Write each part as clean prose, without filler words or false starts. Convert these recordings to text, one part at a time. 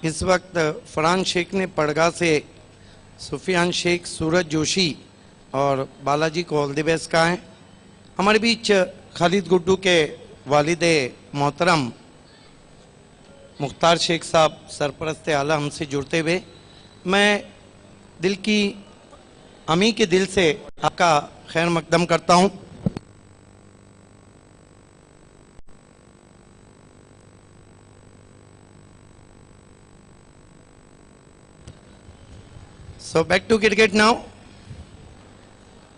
इस वक्त फरहान शेख ने पड़गा से सुफियान शेख, सूरज जोशी और बालाजी को ऑल द बेस्ट कहा है। हमारे बीच खालिद गुड्डू के वालिदे मोहतरम मुख्तार शेख साहब सरपरस्त आला हमसे जुड़ते हुए मैं दिल की अमी के दिल से आपका खैर मकदम करता हूं। So back to cricket now.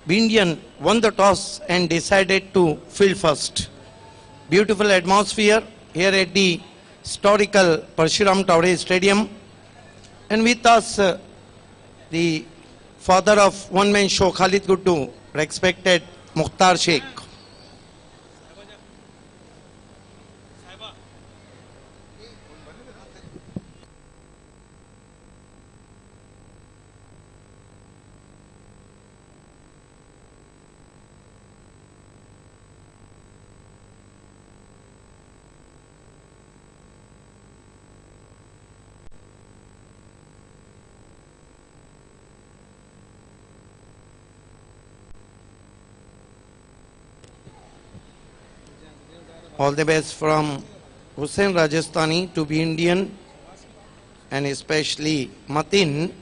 Indian won the toss and decided to field first. Beautiful atmosphere here at the historical Parshuram Towre Stadium. And with us, the father of one-man show, Khalid Guddu, respected Mukhtar Sheikh. All the best from Hussain Rajasthani to be Indian and especially Matin.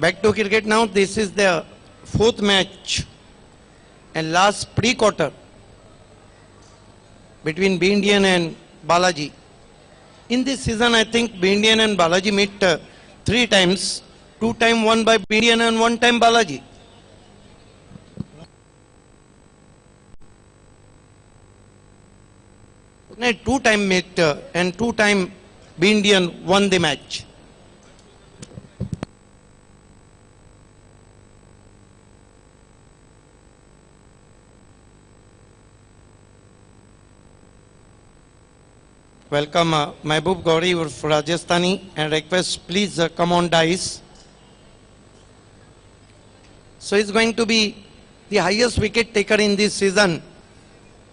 Back to cricket now. This is the fourth match and last pre-quarter between Bindian and Balaji. In this season, I think Bindian and Balaji meet 3 times. 2 times won by Bindian and 1 time Balaji. No, 2 times met and 2 times Bindian won the match. Welcome Mehboob Gauri of Rajasthani and request please come on dice. So it's going to be the highest wicket taker in this season.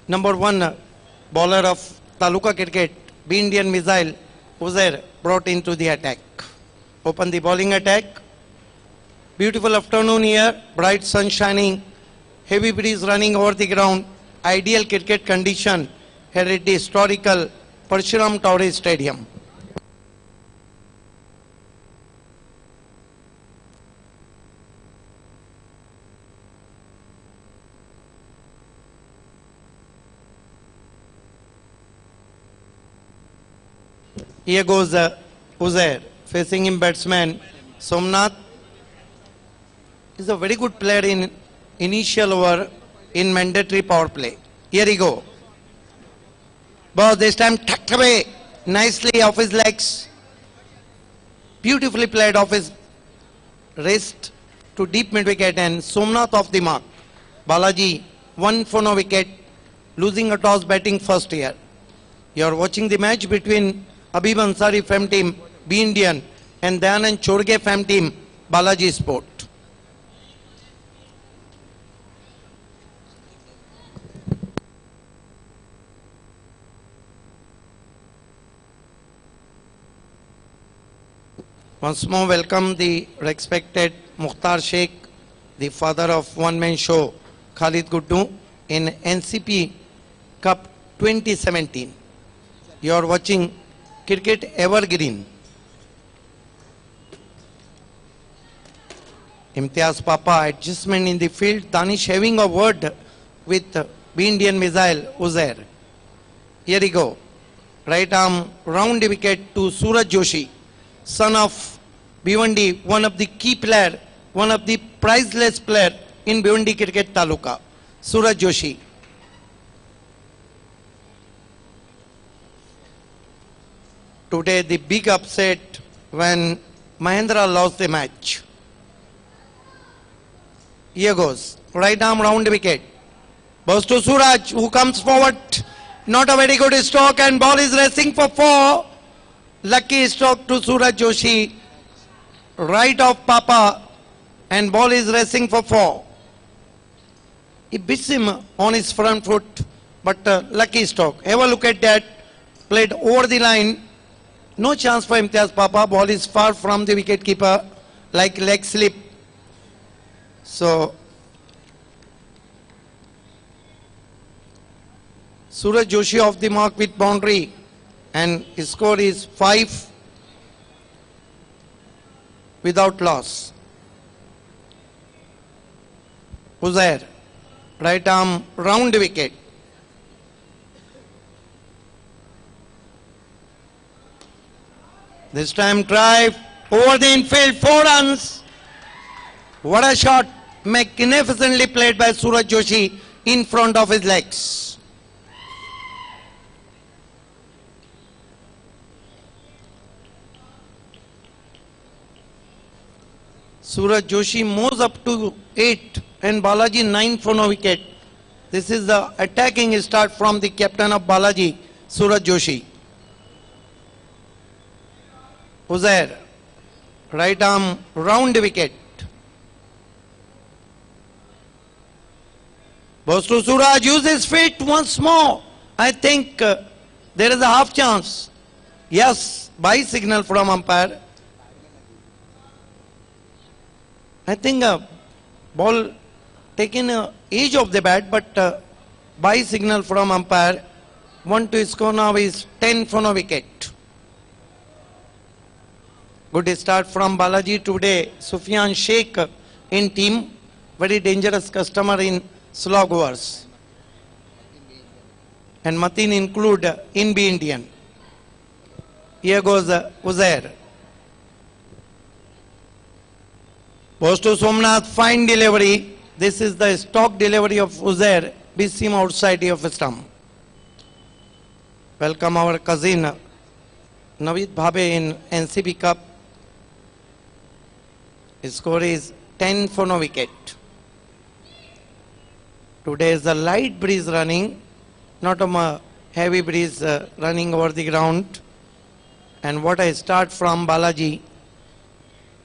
Number 1 bowler of Taluka cricket, Bindian missile, Uzair brought into the attack. Open the bowling attack. Beautiful afternoon here, bright sun shining, heavy breeze running over the ground, ideal cricket condition here at the historical Parshuram Towre Stadium. Here goes Uzair, facing him batsman Somnath. Is a very good player in initial over in mandatory power play. Here he go. But this time tucked away nicely off his legs. Beautifully played off his wrist to deep mid wicket and Somnath off the mark. Balaji 1 for no wicket, losing a toss batting first here. You are watching the match between Habib Ansari Fem Team, B Indian and Dayanand Chorge Fem Team, Balaji Sport. Once more welcome the respected Mukhtar Sheikh, the father of one-man show Khalid Guddu in NCP Cup 2017. You are watching Cricket Evergreen. Imtiaz Papa, adjustment in the field. Danish having a word with B Indian missile Uzair. Here we go. Right arm round the wicket to Suraj Joshi, son of Bhiwandi, one of the key player, one of the priceless player in Bhiwandi Cricket Taluka, Suraj Joshi. Today the big upset when Mahendra lost the match. Here goes, right arm round the wicket. Goes to Suraj, who comes forward. Not a very good stroke, and ball is racing for 4. Lucky stroke to Suraj Joshi. Right of Papa, and ball is racing for 4. He beats him on his front foot, but lucky stroke. Have a look at that. Played over the line. No chance for Imtiaz Papa. Ball is far from the wicket keeper, like leg slip. So Suraj Joshi off the mark with boundary, and his score is 5 without loss. Uzair, right arm round wicket. This time drive over the infield, 4 runs. What a shot, magnificently played by Suraj Joshi in front of his legs. Suraj Joshi moves up to 8 and Balaji 9 for no wicket. This is the attacking start from the captain of Balaji, Suraj Joshi. Uzair, right arm round wicket. Goes to Suraj, uses feet once more. I think there is a half chance. Yes, by signal from umpire. I think ball taken edge of the bat, but by signal from umpire. 1 to score now is 10 for no wicket. Good start from Balaji today. Sufyan Sheikh in team. Very dangerous customer in slog overs. And Matin include in B Indian. Here goes Uzair. Goes to Somnath, fine delivery. This is the stock delivery of Uzair. Beats him outside of stump. Welcome our cousin Naveed Bhabe in NCB Cup. His score is 10 for no wicket. Today is a light breeze running, not a heavy breeze running over the ground. And what a start from Balaji,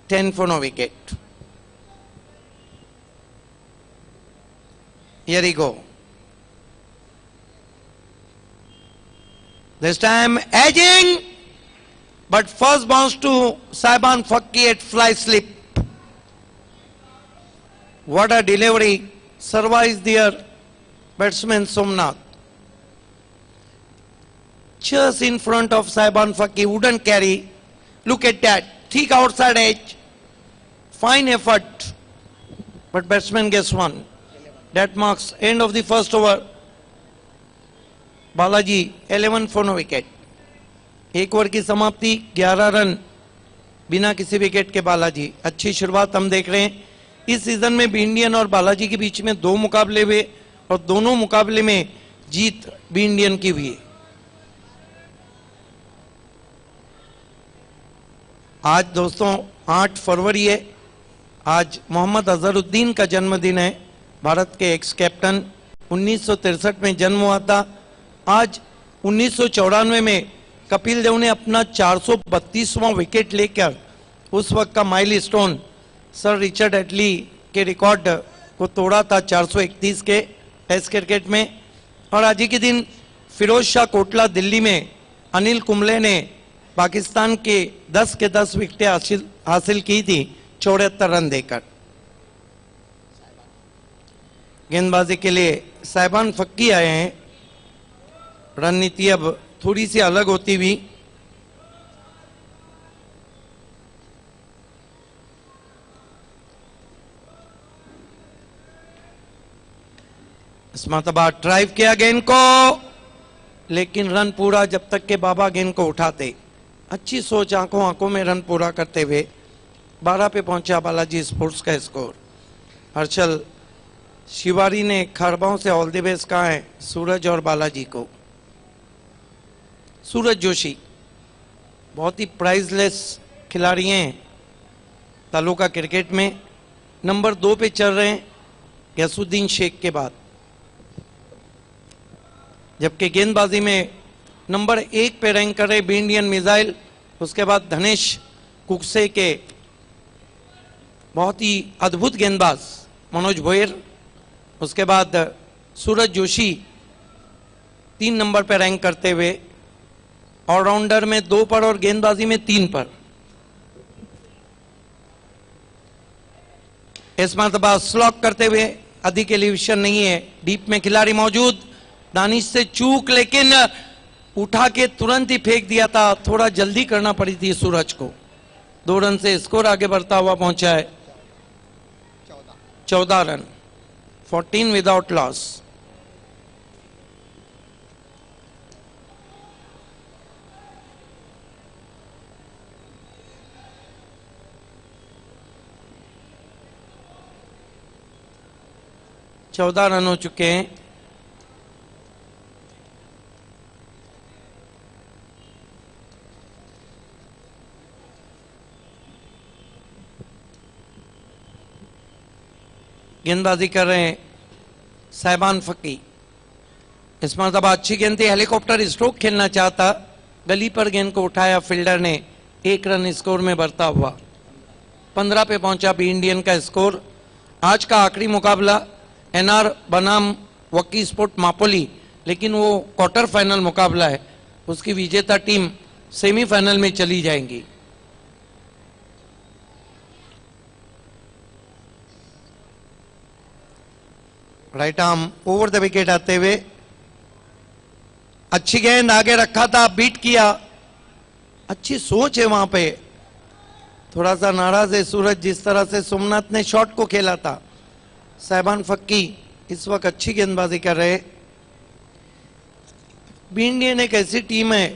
10 for no wicket. Here we go. This time edging, but first bounce to Saiban Fakki at fly slip. What a delivery, survives their batsman Somnath. Just in front of Saiban Fakki, wouldn't carry. Look at that, thick outside edge. Fine effort, but batsman gets one. That marks end of the first over. Balaji 11 for no wicket. एक over की समाप्ति, 11 run बिना किसी wicket के बालाजी. अच्छी शुरुआत हम देख रहे हैं. इस सीजन में बी इंडियन और बालाजी के बीच में 2 मुकाबले हुए और दोनों मुकाबले में जीत बी इंडियन की हुई है. आज दोस्तों 8 फरवरी है. आज मोहम्मद अजहरुद्दीन का जन्मदिन है. भारत के एक्स कैप्टन. 1963 में जन्म हुआ था. आज 1994 में कपिल देव ने अपना 432वां विकेट लेकर उस वक्त का माइलस्टोन सर रिचर्ड एटली के रिकॉर्ड को तोड़ा था 431 के टेस्ट क्रिकेट में. और आज ही के दिन फिरोज शाह कोटला दिल्ली में अनिल कुंबले ने पाकिस्तान के 10 के 10 विकेटें हासिल की थी 74 रन देकर. गेंदबाजी के लिए साइबान फक्की आए हैं. रणनीति अब थोड़ी सी अलग होती हुई. इस मरतबा ड्राइव किया गेंद को, लेकिन रन पूरा जब तक के बाबा गेंद को उठाते. अच्छी सोच, आंखों आंखों में रन पूरा करते हुए 12 पे पहुंचा बालाजी स्पोर्ट्स का स्कोर. हर्षल शिवारी ने खरबाओं से ऑल द बेस्ट कहा है सूरज और बालाजी को. सूरज जोशी बहुत ही प्राइजलेस खिलाड़ी हैं तालुका क्रिकेट में. नंबर 2 पे चल रहे हैं गैसुद्दीन शेख के बाद. जबकि गेंदबाजी में नंबर 1 पे रैंक कर रहे बी इंडियन मिसाइल, उसके बाद धनेश कुकसे के बहुत ही अद्भुत गेंदबाज मनोज भोयर, उसके बाद सूरज जोशी 3 नंबर पर रैंक करते हुए, ऑलराउंडर में 2 पर और गेंदबाजी में 3 पर। इस मरतबा स्लॉक करते हुए अधिक एलिवेशन नहीं है, डीप में खिलाड़ी मौजूद, दानिश से चूक लेकिन उठा के तुरंत ही फेंक दिया था, थोड़ा जल्दी करना पड़ी थी सूरज को। 2 रन से स्कोर आगे बढ़ता हुआ पहुंचा है 14 रन, 14 विदाउट लॉस। चौदह रन हो चुके हैं। गेंदबाजी कर रहे हैं साहिबान फकी। इस मरतबा अच्छी गेंद थी, हेलीकॉप्टर स्ट्रोक खेलना चाहता, गली पर गेंद को उठाया फील्डर ने, 1 रन स्कोर में बढ़ता हुआ 15 पे पहुंचा बी इंडियन का स्कोर। आज का आखिरी मुकाबला एनआर बनाम वकी स्पोर्ट मापोली, लेकिन वो क्वार्टर फाइनल मुकाबला है, उसकी विजेता टीम सेमीफाइनल में चली जाएंगी। Right arm over the wicket आते हुए, अच्छी गेंद आगे रखा था, बीट किया, अच्छी सोच है वहां पे। थोड़ा सा नाराज है सूरज जिस तरह से सोमनाथ ने शॉट को खेला था। साहिबान फक्की इस वक्त अच्छी गेंदबाजी कर रहे। बी इंडियन एक ऐसी टीम है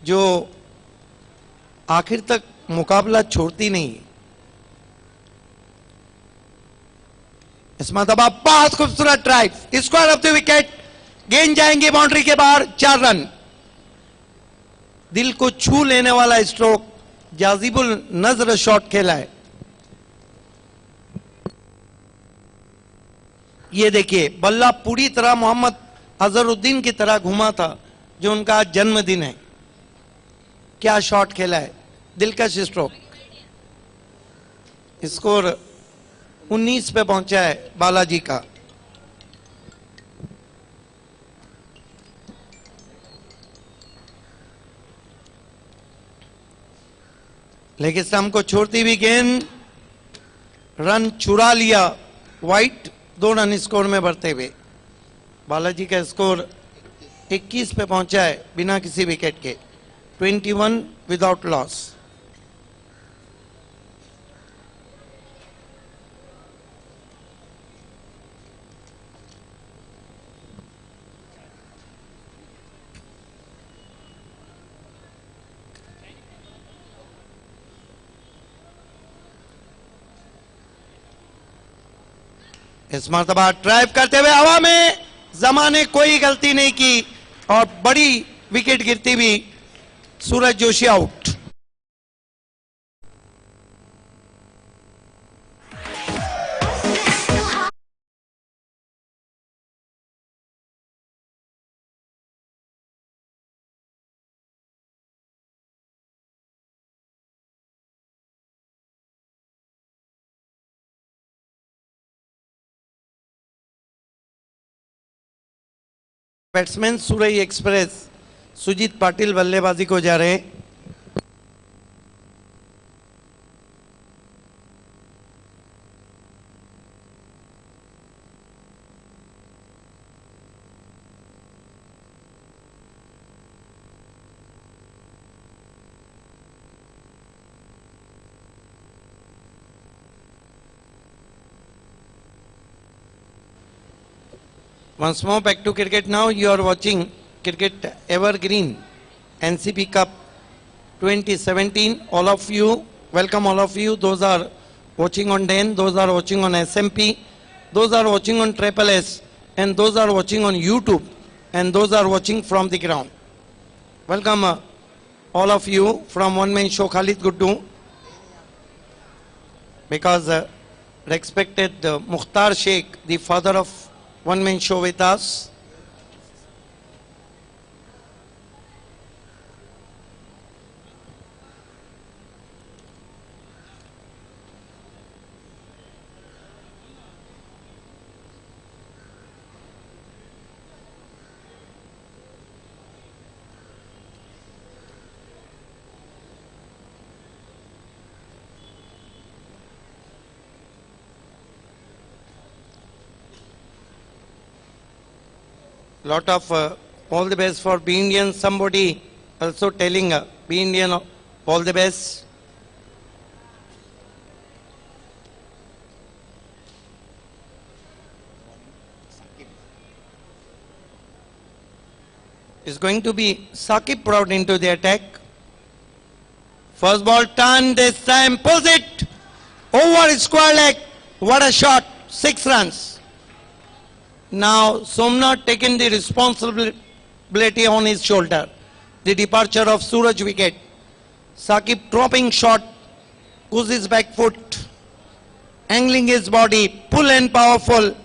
जो आखिर तक मुकाबला छोड़ती नहीं। इस मरतबा बहुत खूबसूरत drive, square of the wicket, गेंद जाएंगे बाउंड्री के बाहर, 4 रन। दिल को छू लेने वाला स्ट्रोक, जाजिबुल नजर शॉट खेला है। ये देखिए बल्ला पूरी तरह मोहम्मद अजहरुद्दीन की तरह घुमा था, जो उनका आज जन्मदिन है। क्या शॉट खेला है, दिलकश स्ट्रोक। स्कोर 19 पे पहुंचा है बालाजी का। लेकिन स्टंप को छोड़ती हुई गेंद, रन चुरा लिया वाइट, 2 रन स्कोर में बढ़ते हुए। बालाजी का स्कोर 21 पे पहुंचा है बिना किसी विकेट के, 21 विदाउट लॉस। इस मरतबा ड्राइव करते हुए हवा में, जमा ने कोई गलती नहीं की और बड़ी विकेट गिरती हुई सूरज Joshi out. Batsman Surai express Sujit Patil बल्लेबाजी को जा रहे हैं। Once more back to cricket now. You are watching Cricket Evergreen NCP Cup 2017. All of you, welcome all of you. Those are watching on DAN, those are watching on SMP, those are watching on Triple S, and those are watching on YouTube, and those are watching from the ground. Welcome all of you from One Man Show Khalid Guddu. Because respected Mukhtar Sheikh, the father of One Man Show with us. lot of all the best for Be Indian. Somebody also telling Be Indian all the best. Is going to be Saqib brought into the attack. First ball turn, this time pulls it over square leg. What a shot, 6 runs. Now Somnath taken the responsibility on his shoulder. The departure of Suraj wicket. Saqib dropping shot, goes his back foot, angling his body, pull and powerful,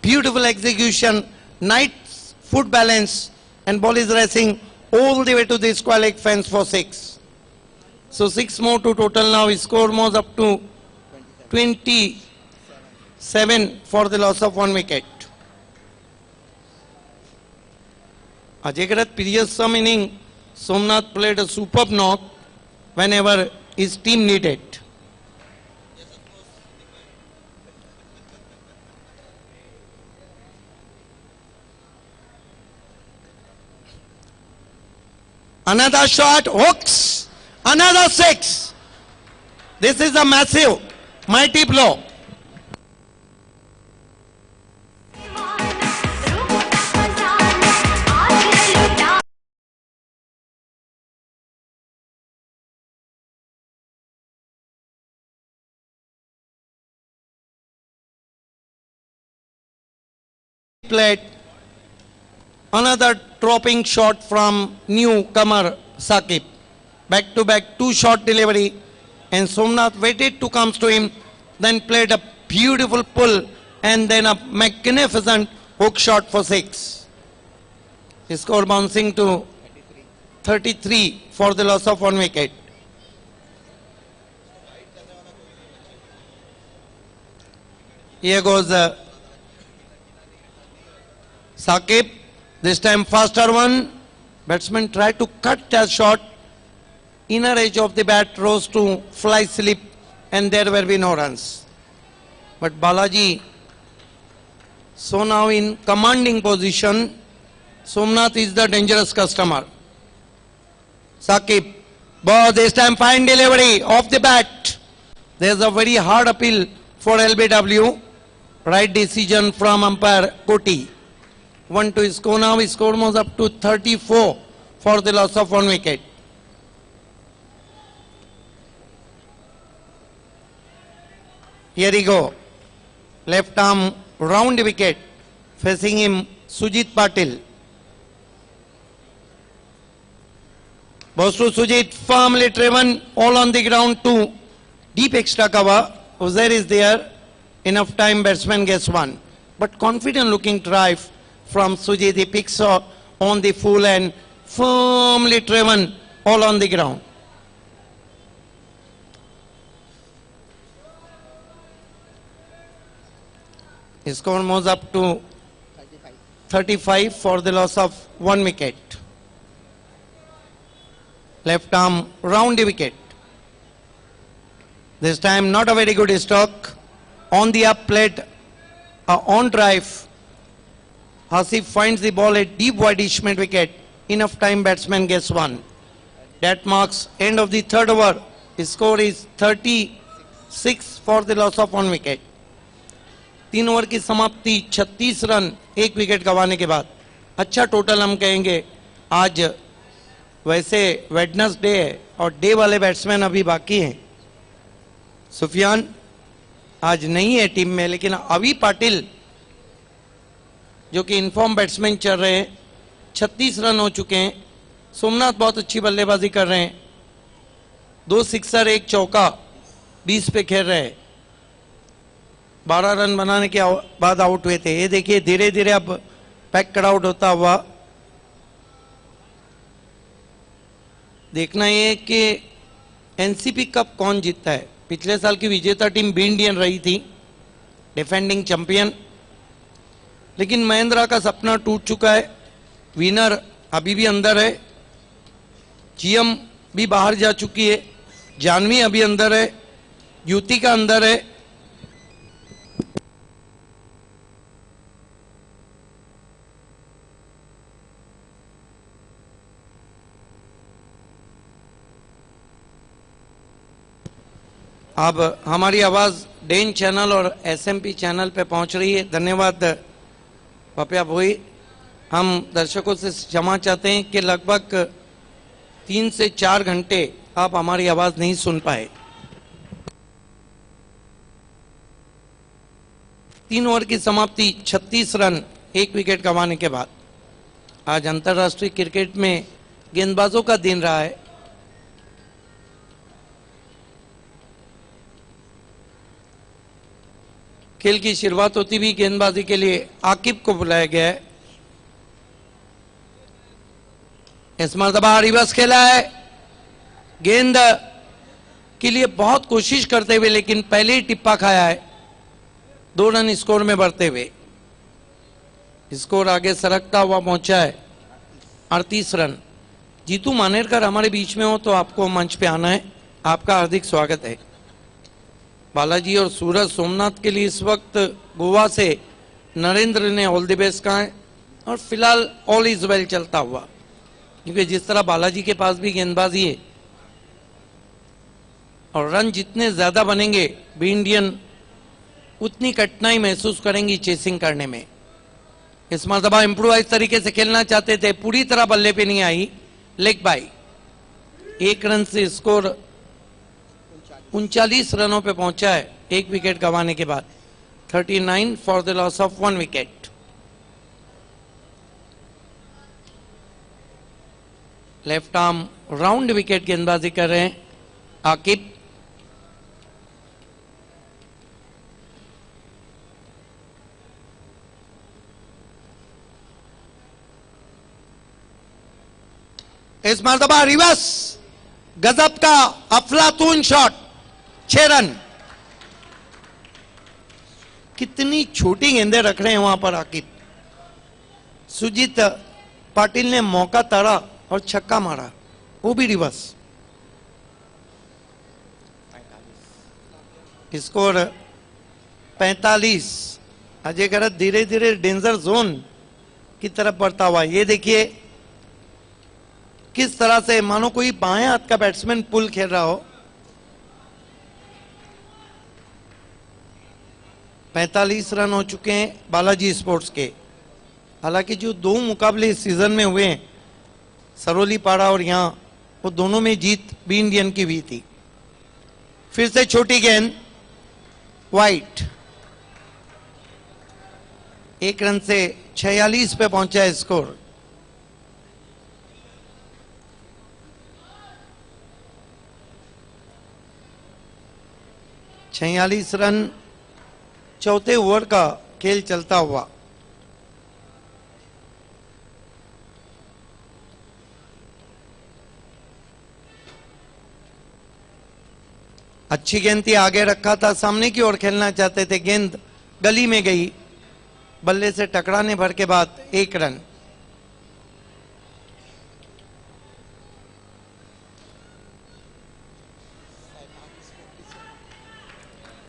beautiful execution, nice foot balance, and ball is racing all the way to the square leg fence for 6. So 6 more to total now. His score moves up to 27 for the loss of 1 wicket. Ajay previous some inning, Somnath played a superb knock whenever his team needed. Another shot, hooks, another 6. This is a massive, mighty blow. Played another dropping shot from newcomer Saqib. Back to back 2 shot delivery, and Somnath waited to come to him, then played a beautiful pull and then a magnificent hook shot for 6. His score bouncing to 33 for the loss of 1 wicket. Here goes Saqib, this time faster one. Batsman tried to cut that shot. Inner edge of the bat rose to fly slip, and there will be no runs. But Balaji, so now in commanding position, Somnath is the dangerous customer. Saqib, ball this time fine delivery off the bat. There's a very hard appeal for LBW. Right decision from umpire Koti. 1 to his score now. His score moves up to 34 for the loss of 1 wicket. Here we go. Left arm round wicket. Facing him Sujit Patil. Balls to Sujit, firmly driven, all on the ground to deep extra cover. Uzair is there. Enough time, batsman gets 1. But confident looking drive from Sujit. He picks on the full and firmly driven, all on the ground. His score moves up to 35 for the loss of 1 wicket. Left arm round the wicket. This time not a very good stroke. On the up plate, on drive. Hasif finds the ball at deep wideish mid wicket. Enough time, batsman gets 1. That marks end of the 3rd over. His score is 36 for the loss of 1 wicket. 3 over की समाप्ति 36 run 1 wicket गंवाने के बाद अच्छा total हम कहेंगे. आज वैसे वेडनेसडे है और डे वाले बैट्समैन अभी बाकी हैं. सुफियान आज नहीं है टीम में, लेकिन अभी पाटिल जो कि इनफॉर्म बैट्समैन चल रहे हैं, 36 रन हो चुके हैं. सोमनाथ बहुत अच्छी बल्लेबाजी कर रहे हैं. 2 सिक्सर 1 चौका 20 पे खेल रहे हैं. 12 रन बनाने के बाद आउट हुए थे. ये देखिए धीरे धीरे अब पैक कट आउट होता हुआ. देखना ये कि एनसीपी कप कौन जीतता है. पिछले साल की विजेता टीम बी इंडियन रही थी, डिफेंडिंग चैंपियन. लेकिन महेंद्रा का सपना टूट चुका है. विनर अभी भी अंदर है. जीएम भी बाहर जा चुकी है. जानवी अभी अंदर है. युतिका अंदर है. अब हमारी आवाज डेन चैनल और एसएमपी चैनल पे पहुंच रही है। धन्यवाद पपिया भोई। हम दर्शकों से क्षमा चाहते हैं कि लगभग 3 से 4 घंटे आप हमारी आवाज नहीं सुन पाए। 3 ओवर की समाप्ति 36 रन 1 विकेट गंवाने के बाद। आज अंतर्राष्ट्रीय क्रिकेट में गेंदबाजों का दिन रहा है। खेल की शुरुआत होती हुई गेंदबाजी के लिए आकिब को बुलाया गया है। इस मर्तबा रिवर्स खेला है, गेंद के लिए बहुत कोशिश करते हुए लेकिन पहले ही टिप्पा खाया है। 2 रन स्कोर में बढ़ते हुए स्कोर आगे सरकता हुआ पहुंचा है 38 रन। जीतू मानेरकर हमारे बीच में हो तो आपको मंच पे आना है। आपका हार्दिक स्वागत है। बालाजी और सूरज सोमनाथ के लिए इस वक्त गोवा से नरेंद्र ने ऑल द बेस्ट कहा है और फिलहाल ऑल इज वेल चलता हुआ, क्योंकि जिस तरह बालाजी के पास भी गेंदबाजी है और रन जितने ज्यादा बनेंगे बी इंडियन उतनी कठिनाई महसूस करेंगी चेसिंग करने में। इस मरतबा इम्प्रोवाइज तरीके से खेलना चाहते थे, पूरी तरह बल्ले पे नहीं आई, लेग बाई। 1 रन से स्कोर 39 रनों पे पहुंचा है 1 विकेट गंवाने के बाद। 39 for the loss of 1 wicket. Left arm round wicket गेंदबाजी कर रहे हैं आकिब। इस मरतबा रिवर्स गजब का अफलातून शॉट, 6 रन। कितनी छोटी गेंदें रख रहे हैं वहां पर आकिब। सुजीत पाटिल ने मौका ताड़ा और छक्का मारा, वो भी रिवर्स। स्कोर 45। अजय गरत धीरे धीरे डेंजर जोन की तरफ बढ़ता हुआ। ये देखिए किस तरह से मानो कोई बाएं हाथ का बैट्समैन पुल खेल रहा हो। 45 रन हो चुके हैं बालाजी स्पोर्ट्स के। हालांकि जो 2 मुकाबले इस सीजन में हुए हैं, सरोली पाड़ा और यहां, वो दोनों में जीत बी इंडियन की हुई थी। फिर से छोटी गेंद वाइट। 1 रन से 46 पे पहुंचा है स्कोर। छियालीस रन 4थे ओवर का खेल चलता हुआ। अच्छी गेंद थी, आगे रखा था, सामने की ओर खेलना चाहते थे, गेंद गली में गई, बल्ले से टकराने भर के बाद 1 रन।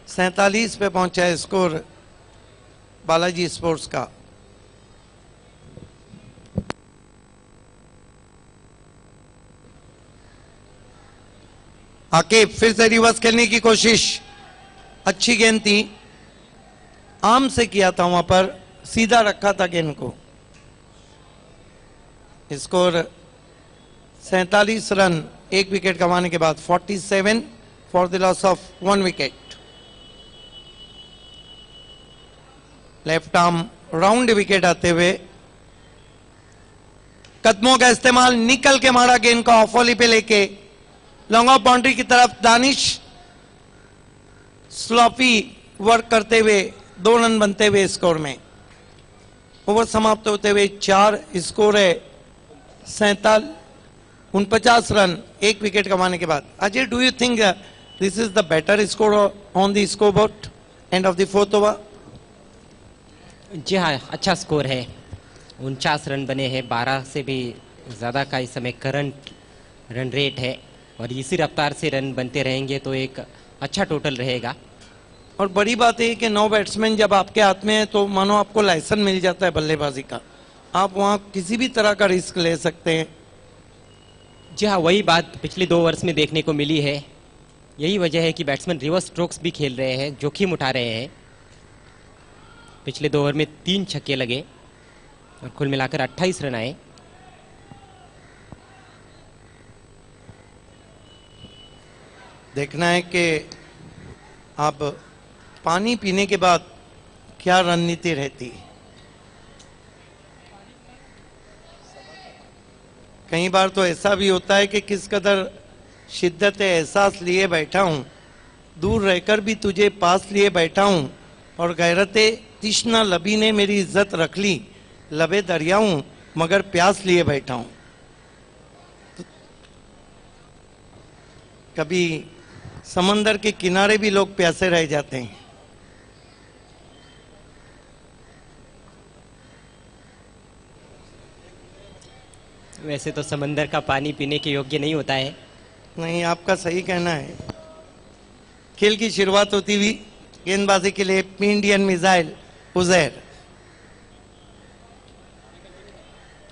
सैतालीस पे पहुंचा है स्कोर बालाजी स्पोर्ट्स का। आकिब फिर से रिवर्स खेलने की कोशिश, अच्छी गेंद थी, आर्म से किया था, वहां पर सीधा रखा था गेंद को। स्कोर 47 रन 1 विकेट गंवाने के बाद। 47 for the loss of 1 wicket. Left arm round wicket आते हुए कदमों का इस्तेमाल, निकल के मारा गेंद को ऑफ वॉली पे लेके लॉन्ग ऑफ बाउंड्री की तरफ। दानिश स्लॉपी वर्क करते हुए 2 रन बनते हुए स्कोर में। ओवर समाप्त होते हुए 4 स्कोर है 49 रन 1 विकेट गंवाने के बाद। Ajay, do you think this is the better score on the scoreboard end of the 4th over? जी हाँ, अच्छा स्कोर है। 49 रन बने हैं, 12 से भी ज़्यादा का इस समय करंट रन रेट है और इसी रफ्तार से रन बनते रहेंगे तो एक अच्छा टोटल रहेगा। और बड़ी बात है कि 9 बैट्समैन जब आपके हाथ में है तो मानो आपको लाइसेंस मिल जाता है बल्लेबाजी का, आप वहां किसी भी तरह का रिस्क ले सकते हैं। जी हाँ, वही बात पिछले 2 वर्ष में देखने को मिली है। यही वजह है कि बैट्समैन रिवर्स स्ट्रोक्स भी खेल रहे हैं, जोखिम उठा रहे हैं। पिछले 2 ओवर में 3 छक्के लगे और कुल मिलाकर 28 रन आए। देखना है कि अब पानी पीने के बाद क्या रणनीति रहती है। कई बार तो ऐसा भी होता है कि किस कदर शिद्दत एहसास लिए बैठा हूं, दूर रहकर भी तुझे पास लिए बैठा हूं, और गैरते तिश्ना लबी ने मेरी इज्जत रख ली, लबे दरिया हूं मगर प्यास लिए बैठा हूं। तो कभी समंदर के किनारे भी लोग प्यासे रह जाते हैं। वैसे तो समंदर का पानी पीने के योग्य नहीं होता है। नहीं, आपका सही कहना है। खेल की शुरुआत होती हुई गेंदबाजी के लिए इंडियन मिसाइल उजैर।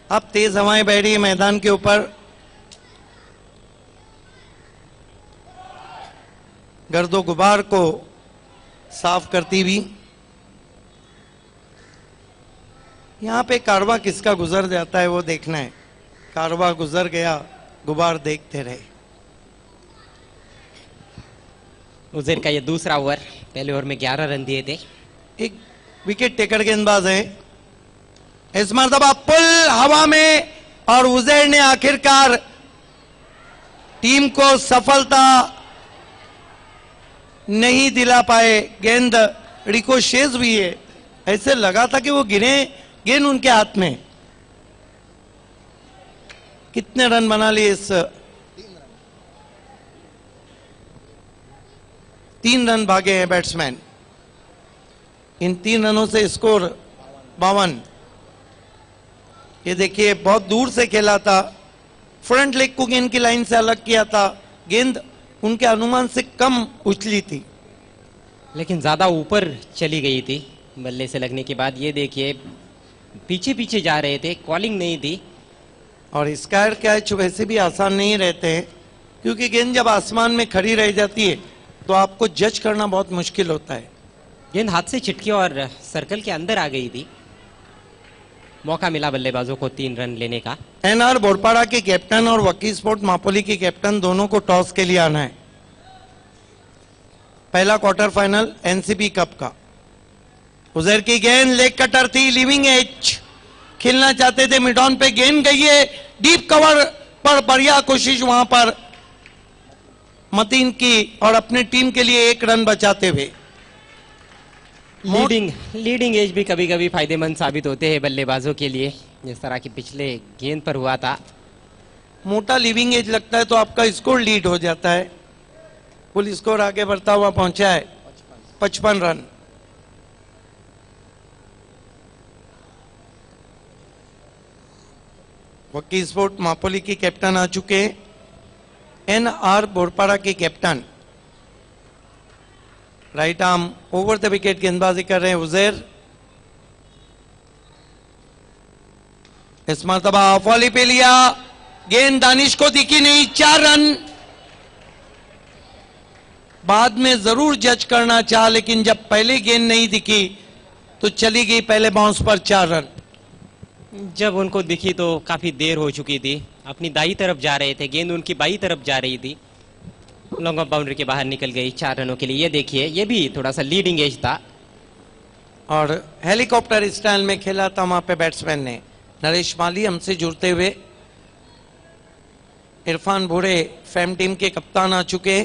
अब तेज हवाएं बह रही है मैदान के ऊपर। गर्दो गुबार को साफ करती हुई यहां पे कारवा किसका गुजर जाता है वो देखना है। कारवा गुजर गया, गुबार देखते रहे। उजैर का ये दूसरा ओवर, पहले ओवर में 11 रन दिए थे। एक विकेट टेकर गेंदबाज है। इस मरतबा पुल हवा में और उजैर ने आखिरकार टीम को सफलता नहीं दिला पाए। गेंद रिकोशेज हुई है, ऐसे लगा था कि वो गिरे, गेंद उनके हाथ में। कितने रन बना लिए इस 3 रन भागे हैं बैट्समैन। इन 3 रनों से स्कोर 52। ये देखिए बहुत दूर से खेला था, फ्रंट लेग को गेंद की लाइन से अलग किया था, गेंद उनके अनुमान से कम उछली थी, लेकिन ज्यादा ऊपर चली गई थी बल्ले से लगने के बाद। ये देखिए पीछे पीछे जा रहे थे, कॉलिंग नहीं थी। और स्क्वायर कैच वैसे भी आसान नहीं रहते हैं, क्योंकि गेंद जब आसमान में खड़ी रह जाती है तो आपको जज करना बहुत मुश्किल होता है। गेंद हाथ से छिटकी और सर्कल के अंदर आ गई थी। मौका मिला बल्लेबाजों को 3 रन लेने का। एनआर बोरपाड़ा के कैप्टन और वकी स्पोर्ट मापोली के कैप्टन दोनों को टॉस के लिए आना है। पहला क्वार्टर फाइनल एनसीबी कप का। उजैर की गेंद लेग कटर थी, लिविंग एज खेलना चाहते थे, मिड ऑन पे गेंद गई है, डीप कवर पर बढ़िया कोशिश वहां पर मतीन की, और अपनी टीम के लिए 1 रन बचाते हुए। लीडिंग एज भी कभी कभी फायदेमंद साबित होते हैं बल्लेबाजों के लिए, जिस तरह की पिछले गेंद पर हुआ था। मोटा लिविंग एज लगता है तो आपका स्कोर लीड हो जाता है। कुल स्कोर आगे बढ़ता हुआ पहुंचा है 55 रन। वकी स्पोर्ट मापोली की कैप्टन आ चुके हैं, एनआर बोरपाड़ा के captain. Right arm over the wicket गेंदबाजी कर रहे हैं उजैर। इस मरतबा ऑफ वॉली पे लिया, गेंद दानिश को दिखी नहीं, 4 रन। बाद में जरूर जज करना चाहा, लेकिन जब पहले गेंद नहीं दिखी तो चली गई पहले बाउंस पर 4 रन। जब उनको दिखी तो काफी देर हो चुकी थी, अपनी दाई तरफ जा रहे थे, गेंद उनकी बाई तरफ जा रही थी, लॉन्ग ऑफ बाउंड्री के बाहर निकल गई 4 रनों के लिए। ये देखिए ये भी थोड़ा सा लीडिंग एज था और हेलीकॉप्टर स्टाइल में खेला था वहां पे बैट्समैन ने। नरेश माली हमसे जुड़ते हुए, इरफान भूरे फैम टीम के कप्तान आ चुके।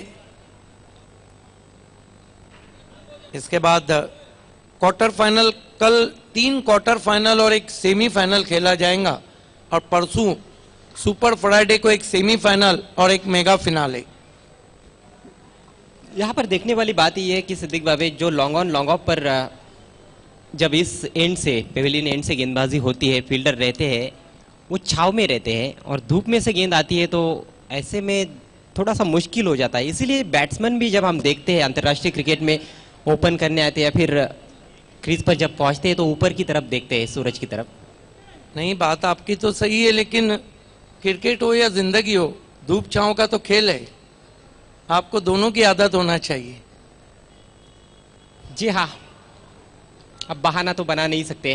इसके बाद क्वार्टर फाइनल, कल 3 क्वार्टर फाइनल और 1 सेमीफाइनल खेला जाएगा, और परसों सुपर फ्राइडे को 1 सेमीफाइनल और 1 मेगा फिनाले। यहाँ पर देखने वाली बात यह है कि सिद्दीक भावे जो लॉन्ग ऑन लॉन्ग ऑफ पर जब इस एंड से, पेविलियन एंड से गेंदबाजी होती है, फील्डर रहते हैं वो छाव में रहते हैं, और धूप में से गेंद आती है तो ऐसे में थोड़ा सा मुश्किल हो जाता है। इसीलिए बैट्समैन भी जब हम देखते हैं अंतर्राष्ट्रीय क्रिकेट में ओपन करने आते हैं या फिर क्रीज पर जब पहुंचते हैं तो ऊपर की तरफ देखते हैं, सूरज की तरफ। नहीं, बात आपकी तो सही है, लेकिन क्रिकेट हो या जिंदगी हो, धूप छांव का तो खेल है। आपको दोनों की आदत होना चाहिए। जी हाँ, अब बहाना तो बना नहीं सकते।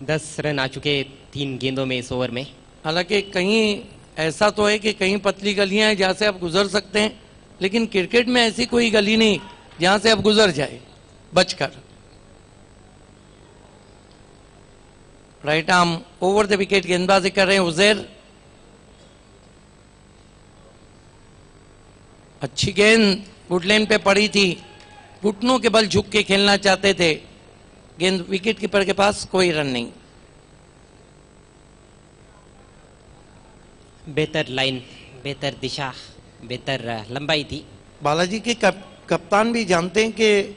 10 रन आ चुके 3 गेंदों में इस ओवर में। हालांकि कहीं ऐसा तो है कि कहीं पतली गलियां हैं जहां से आप गुजर सकते हैं, लेकिन क्रिकेट में ऐसी कोई गली नहीं जहां से आप गुजर जाए बचकर। Right arm over the wicket गेंदबाजी कर रहे हैं उजैर। अच्छी गेंद वुडलैंड पे पड़ी थी, घुटनों के बल झुक के खेलना चाहते थे, गेंद विकेट कीपर के पास, कोई रन नहीं। बेहतर लाइन, बेहतर दिशा, बेहतर लंबाई थी। बालाजी के कप्तान भी जानते हैं कि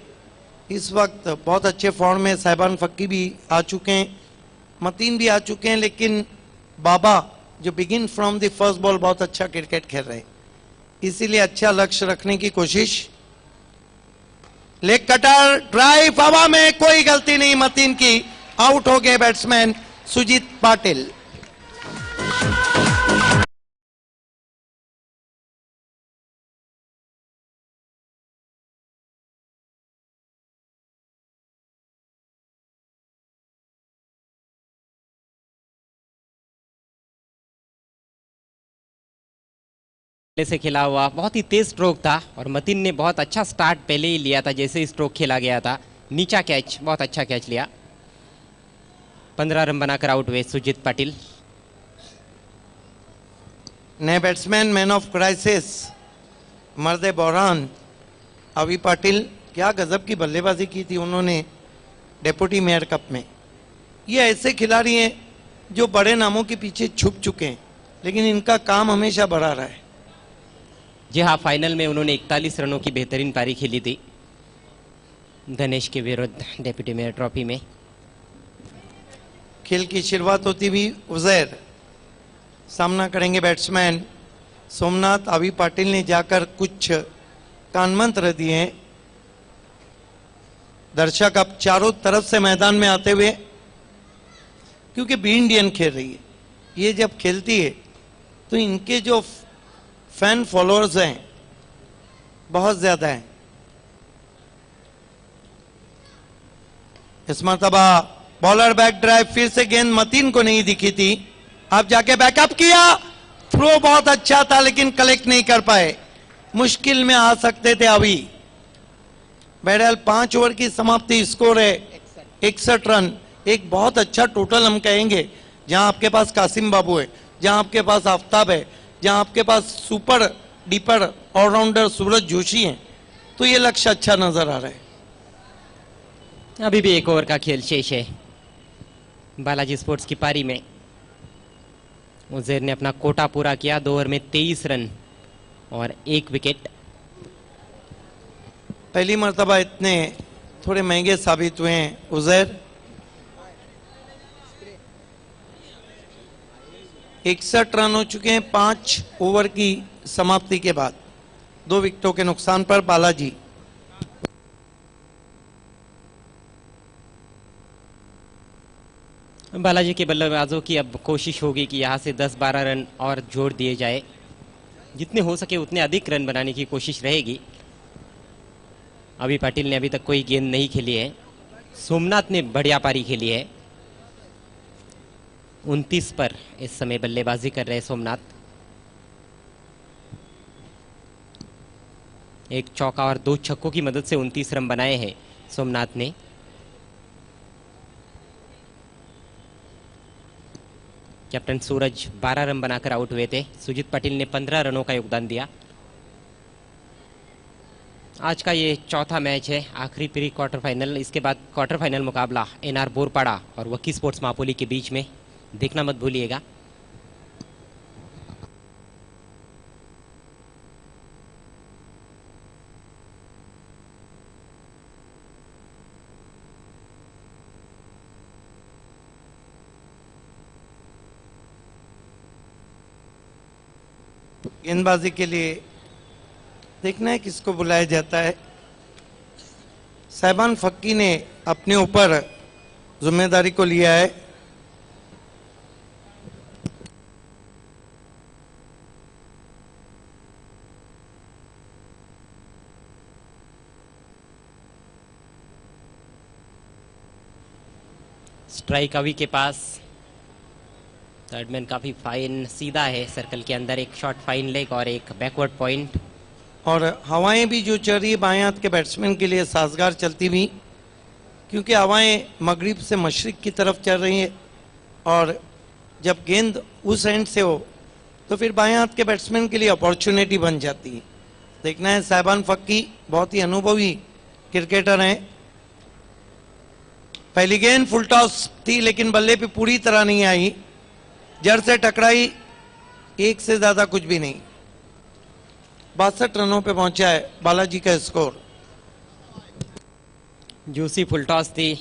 इस वक्त बहुत अच्छे फॉर्म में साहिबान फक्की भी आ चुके हैं, मतीन भी आ चुके हैं, लेकिन बाबा जो begin from the first ball बहुत अच्छा क्रिकेट खेल रहे हैं, इसीलिए अच्छा लक्ष्य रखने की कोशिश। लेग कटर ड्राइव हवा में, कोई गलती नहीं मतीन की, आउट हो गए बैट्समैन सुजीत पाटिल। से खेला हुआ बहुत ही तेज स्ट्रोक था और मतीन ने बहुत अच्छा स्टार्ट पहले ही लिया था जैसे स्ट्रोक खेला गया था। नीचा कैच, बहुत अच्छा कैच लिया। 15 रन बनाकर आउट हुए सुजीत पाटिल। नए बैट्समैन मैन ऑफ क्राइसिस मर्दे बहरान अभी पाटिल, क्या गजब की बल्लेबाजी की थी उन्होंने डेप्यूटी मेयर कप में। ये ऐसे खिलाड़ी हैं जो बड़े नामों के पीछे छुप चुके हैं, लेकिन इनका काम हमेशा बढ़ा रहा है। जी हाँ, फाइनल में उन्होंने 41 रनों की बेहतरीन पारी खेली थी धनेश के विरुद्ध डेप्यूटी मेयर ट्रॉफी में। खेल की शुरुआत होती हुई उजैर, सामना करेंगे बैट्समैन सोमनाथ। अभी पाटिल ने जाकर कुछ कानमंत्र दिए हैं। दर्शक अब चारों तरफ से मैदान में आते हुए, क्योंकि बी इंडियन खेल रही है, ये जब खेलती है तो इनके जो फैन फॉलोअर्स हैं बहुत ज्यादा हैं। इस मरतबा बॉलर बैक ड्राइव, फिर से गेंद मतीन को नहीं दिखी थी, अब जाके बैकअप किया, थ्रो बहुत अच्छा था लेकिन कलेक्ट नहीं कर पाए, मुश्किल में आ सकते थे। अभी बहरहाल 5 ओवर की समाप्ति, स्कोर है 61 रन। एक बहुत अच्छा टोटल हम कहेंगे, जहां आपके पास कासिम बाबू है, जहां आपके पास आफ्ताब है, जहां आपके पास सुपर डीपर ऑलराउंडर सूरज जोशी हैं, तो ये लक्ष्य अच्छा नजर आ रहा है। अभी भी 1 ओवर का खेल शेष है बालाजी स्पोर्ट्स की पारी में। उजैर ने अपना कोटा पूरा किया, 2 ओवर में 23 रन और 1 विकेट। पहली मर्तबा इतने थोड़े महंगे साबित हुए हैं उजैर। 61 रन हो चुके हैं 5 ओवर की समाप्ति के बाद, 2 विकेटों के नुकसान पर बालाजी। बालाजी के बल्लेबाजों की अब कोशिश होगी कि यहां से 10-12 रन और जोड़ दिए जाए, जितने हो सके उतने अधिक रन बनाने की कोशिश रहेगी। अभी पाटिल ने अभी तक कोई गेंद नहीं खेली है, सोमनाथ ने बढ़िया पारी खेली है। 29 पर इस समय बल्लेबाजी कर रहे सोमनाथ। एक चौका और 2 छक्कों की मदद से 29 रन बनाए हैं सोमनाथ ने। कैप्टन सूरज 12 रन बनाकर आउट हुए थे। सुजीत पाटिल ने 15 रनों का योगदान दिया। आज का ये चौथा मैच है, आखिरी प्री क्वार्टर फाइनल। इसके बाद क्वार्टर फाइनल मुकाबला एनआर बोरपाड़ा और वकी स्पोर्ट्स मापोली के बीच में, देखना मत भूलिएगा। गेंदबाजी के लिए देखना है किसको बुलाया जाता है। साहिबान फक्की ने अपने ऊपर जिम्मेदारी को लिया है। स्ट्राइक अवी के पास। थर्डमैन काफी फाइन सीधा है सर्कल के अंदर, एक शॉट फाइन लेग और एक बैकवर्ड पॉइंट। और हवाएं भी जो चल रही है बाएं हाथ के बैट्समैन के लिए साजगार चलती हुई, क्योंकि हवाएं मगरिब से मशरिक की तरफ चल रही हैं और जब गेंद उस एंड से हो तो फिर बाएं हाथ के बैट्समैन के लिए अपॉर्चुनिटी बन जाती है। देखना है, साहिबान फक्की बहुत ही अनुभवी क्रिकेटर हैं। पहली गेंद फुल टॉस थी लेकिन बल्ले पे पूरी तरह नहीं आई, जड़ से टकराई, एक से ज्यादा कुछ भी नहीं। 62 रनों पे पहुंचा है बालाजी का स्कोर। जूसी फुल टॉस थी,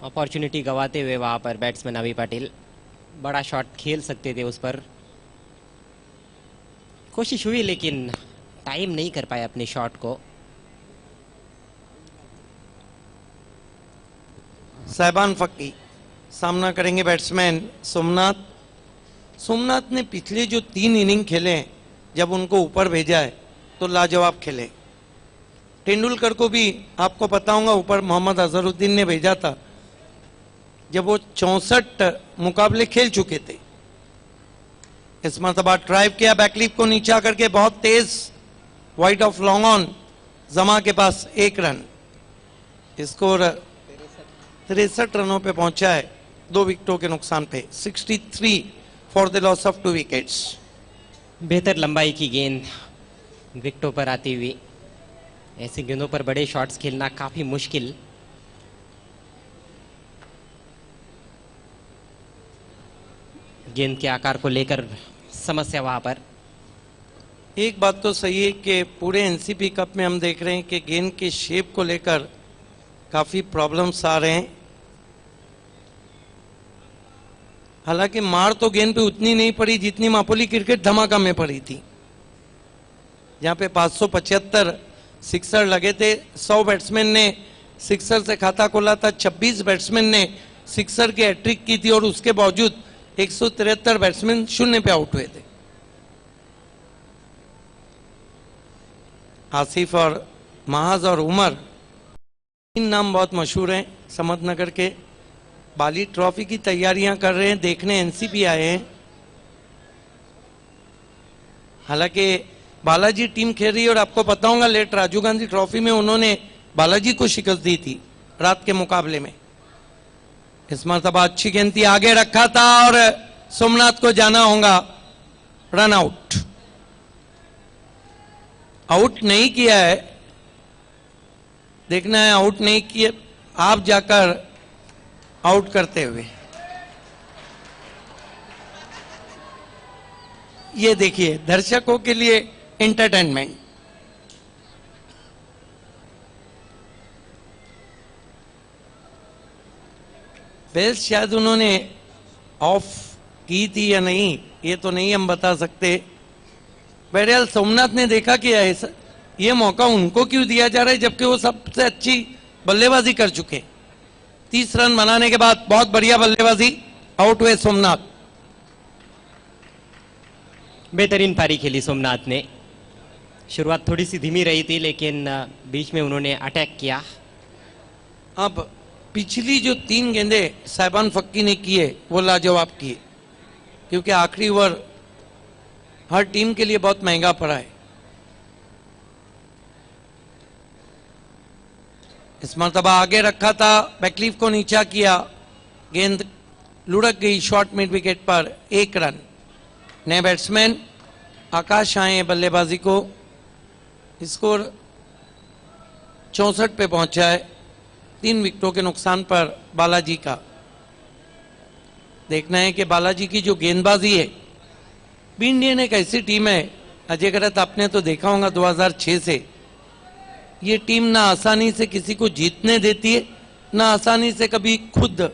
अपॉर्चुनिटी गवाते हुए वहां पर बैट्समैन अभी पाटिल बड़ा शॉट खेल सकते थे, उस पर कोशिश हुई लेकिन टाइम नहीं कर पाए अपने शॉट को। साहिबान फक्की सामना करेंगे बैट्समैन सोमनाथ। सोमनाथ ने पिछले जो 3 इनिंग खेले हैं, जब उनको ऊपर भेजा है तो लाजवाब खेले। तेंदुलकर को भी आपको पता होगा ऊपर मोहम्मद अजहरुद्दीन ने भेजा था जब वो 64 मुकाबले खेल चुके थे। इस मरतबा ड्राइव किया, बैकलीफ को नीचा करके बहुत तेज, वाइड ऑफ लॉन्ग ऑन, जमा के पास 1 रन। स्कोर 63 रनों पे पहुंचा है 2 विकेटों के नुकसान पे। 63 for the loss of 2 wickets. बेहतर लंबाई की गेंद विकेटों पर आती हुई, ऐसी गेंदों पर बड़े शॉट्स खेलना काफी मुश्किल। गेंद के आकार को लेकर समस्या वहां पर। एक बात तो सही है कि पूरे एनसीपी कप में हम देख रहे हैं कि गेंद के शेप को लेकर काफी प्रॉब्लम्स आ रहे हैं। हालांकि मार तो गेंद पे उतनी नहीं पड़ी जितनी मापोली क्रिकेट धमाका में पड़ी थी, जहां पे 575 सिक्सर लगे थे। 100 बैट्समैन ने सिक्सर से खाता खोला था, 26 बैट्समैन ने सिक्सर की हैट्रिक की थी और उसके बावजूद 173 बैट्समैन शून्य पे आउट हुए थे। आसिफ और महाज और उमर, 3 नाम बहुत मशहूर हैं समतनगर के। बाली ट्रॉफी की तैयारियां कर रहे हैं, देखने एनसीपी आए हैं। हालांकि बालाजी टीम खेल रही है और आपको पता होगा लेट राजीव गांधी ट्रॉफी में उन्होंने बालाजी को शिकस्त दी थी रात के मुकाबले में। इस मरतबा अच्छी गेंद थी, आगे रखा था और सोमनाथ को जाना होगा रन आउट। आउट नहीं किया है, देखना है आउट नहीं किए आप जाकर आउट करते हुए। ये देखिए दर्शकों के लिए एंटरटेनमेंट। बेल शायद उन्होंने ऑफ की थी या नहीं ये तो नहीं हम बता सकते। बहरहाल सोमनाथ ने देखा कि ऐसा ये मौका उनको क्यों दिया जा रहा है जबकि वो सबसे अच्छी बल्लेबाजी कर चुके। 30 रन बनाने के बाद बहुत बढ़िया बल्लेबाजी, आउट हुए सोमनाथ। बेहतरीन पारी खेली सोमनाथ ने। शुरुआत थोड़ी सी धीमी रही थी लेकिन बीच में उन्होंने अटैक किया। अब पिछली जो 3 गेंदें साहिबान फक्की ने किए वो लाजवाब किए, क्योंकि आखिरी ओवर हर टीम के लिए बहुत महंगा पड़ा है। इस मरतबा आगे रखा था, बैकलीफ को नीचा किया, गेंद लुढ़क गई शॉर्ट मिड विकेट पर, 1 रन। नए बैट्समैन आकाश आए बल्लेबाजी को। स्कोर 64 पे पहुंचा है 3 विकेटों के नुकसान पर बालाजी का। देखना है कि बालाजी की जो गेंदबाजी है, बी इंडियन एक ऐसी टीम है, अजय गरत आपने तो देखा होगा 2006 से, ये टीम ना आसानी से किसी को जीतने देती है ना आसानी से कभी खुद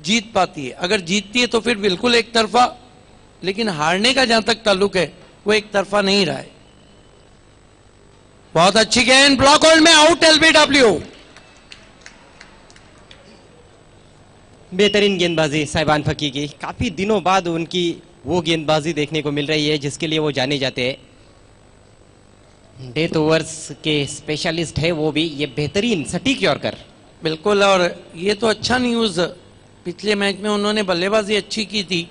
जीत पाती है। अगर जीतती है तो फिर बिल्कुल एक तरफा, लेकिन हारने का जहां तक ताल्लुक है वो एक तरफा नहीं रहा है। बहुत अच्छी गेंद, ब्लॉक होल्ड में, आउट एलबीडब्ल्यू। बेहतरीन गेंदबाजी साहिबान फकी की, काफी दिनों बाद उनकी वो गेंदबाजी देखने को मिल रही है जिसके लिए वो जाने जाते हैं। डेथ ओवर्स के स्पेशलिस्ट है वो भी। ये बेहतरीन सटीक यॉर्कर बिल्कुल, और ये तो अच्छा न्यूज़, पिछले मैच में उन्होंने बल्लेबाजी अच्छी की थी,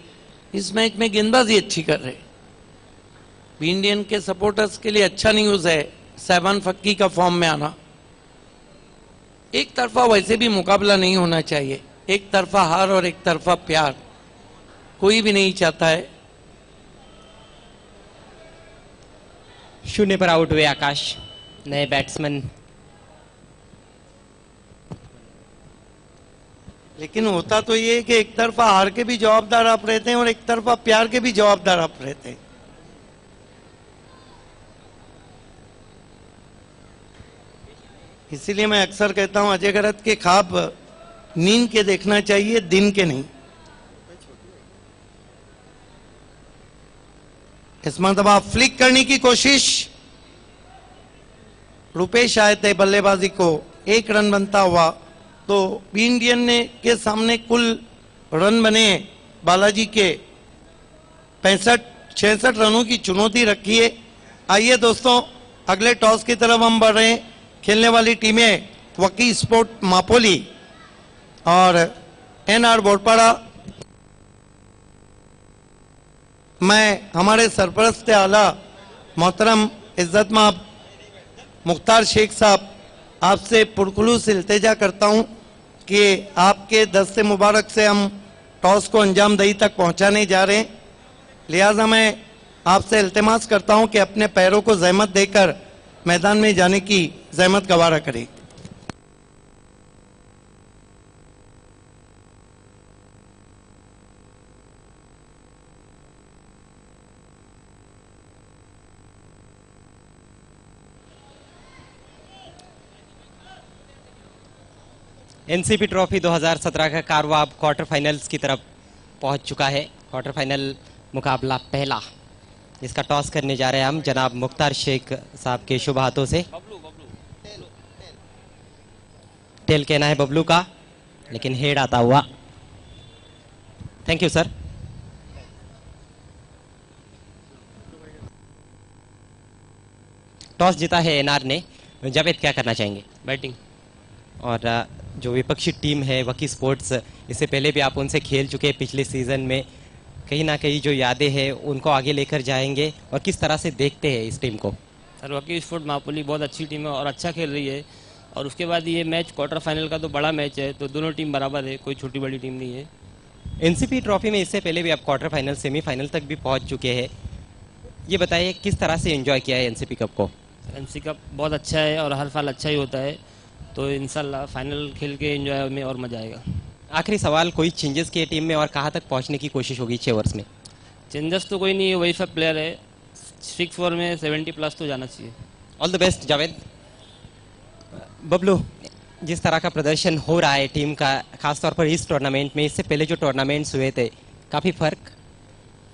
इस मैच में गेंदबाजी अच्छी कर रहे। बी इंडियन के सपोर्टर्स के लिए अच्छा न्यूज़ है सैबान फक्की का फॉर्म में आना। एक तरफा वैसे भी मुकाबला नहीं होना चाहिए, एक तरफा हार और एक तरफा प्यार कोई भी नहीं चाहता है। 0 पर आउट हुए आकाश, नए बैट्समैन। लेकिन होता तो ये है कि एक तरफा हार के भी जवाबदार आप रहते हैं और एक तरफा प्यार के भी जवाबदार आप रहते हैं। इसीलिए मैं अक्सर कहता हूं अजय गरत के ख्वाब नींद के देखना चाहिए, दिन के नहीं। इस मरतबा फ्लिक करने की कोशिश, रुपेश आए थे बल्लेबाजी को, 1 रन बनता हुआ तो बी इंडियन ने के सामने कुल रन बने बालाजी के 65-66 रनों की चुनौती रखी है। आइए दोस्तों, अगले टॉस की तरफ हम बढ़ रहे हैं। खेलने वाली टीमें वकी स्पोर्ट मापोली और एनआर बोरपाड़ा। मैं हमारे सरपरस्त आला मोहतरम इज्जतमाब मुख्तार शेख साहब आपसे पुरखुलूस इल्तिजा करता हूं कि आपके दस्ते मुबारक से हम टॉस को अंजाम दही तक पहुंचाने जा रहे हैं। लिहाजा मैं आपसे इल्तिमास करता हूं कि अपने पैरों को जहमत देकर मैदान में जाने की जहमत गवारा करें। एनसीपी ट्रॉफी 2017 का कारवा अब क्वार्टर फाइनल्स की तरफ पहुंच चुका है। क्वार्टर फाइनल मुकाबला पहला, इसका टॉस करने जा रहे हैं हम जनाब मुख्तार शेख साहब के शुभ हाथों से। टेल कहना है बबलू का, लेकिन हेड आता हुआ। Thank you sir. टॉस जीता है एनआर ने। जावेद क्या करना चाहेंगे? बैटिंग। और जो विपक्षी टीम है वकी स्पोर्ट्स, इससे पहले भी आप उनसे खेल चुके हैं पिछले सीजन में, कहीं ना कहीं जो यादें हैं उनको आगे लेकर जाएंगे और किस तरह से देखते हैं इस टीम को? सर वकी स्पोर्ट मापोली बहुत अच्छी टीम है और अच्छा खेल रही है, और उसके बाद ये मैच क्वार्टर फाइनल का तो बड़ा मैच है, तो दोनों टीम बराबर है, कोई छोटी बड़ी टीम नहीं है। एनसीपी ट्रॉफी में इससे पहले भी आप क्वार्टर फाइनल सेमीफाइनल तक भी पहुंच चुके हैं, ये बताइए किस तरह से एंजॉय किया है एनसीपी कप को? एनसी कप बहुत अच्छा है और हर साल अच्छा ही होता है, तो इंशाल्लाह फाइनल खेल के एंजॉय में और मजा आएगा। आखिरी सवाल, कोई चेंजेस किए टीम में और कहाँ तक पहुंचने की कोशिश होगी 6 ओवर्स में? चेंजेस तो कोई नहीं है, वही सब प्लेयर है। 6 ओवर में 70+ तो जाना चाहिए। All the best Javed. Bablu, जिस तरह का प्रदर्शन हो रहा है टीम का, खासतौर पर इस टूर्नामेंट में, इससे पहले जो टूर्नामेंट्स हुए थे, काफ़ी फर्क?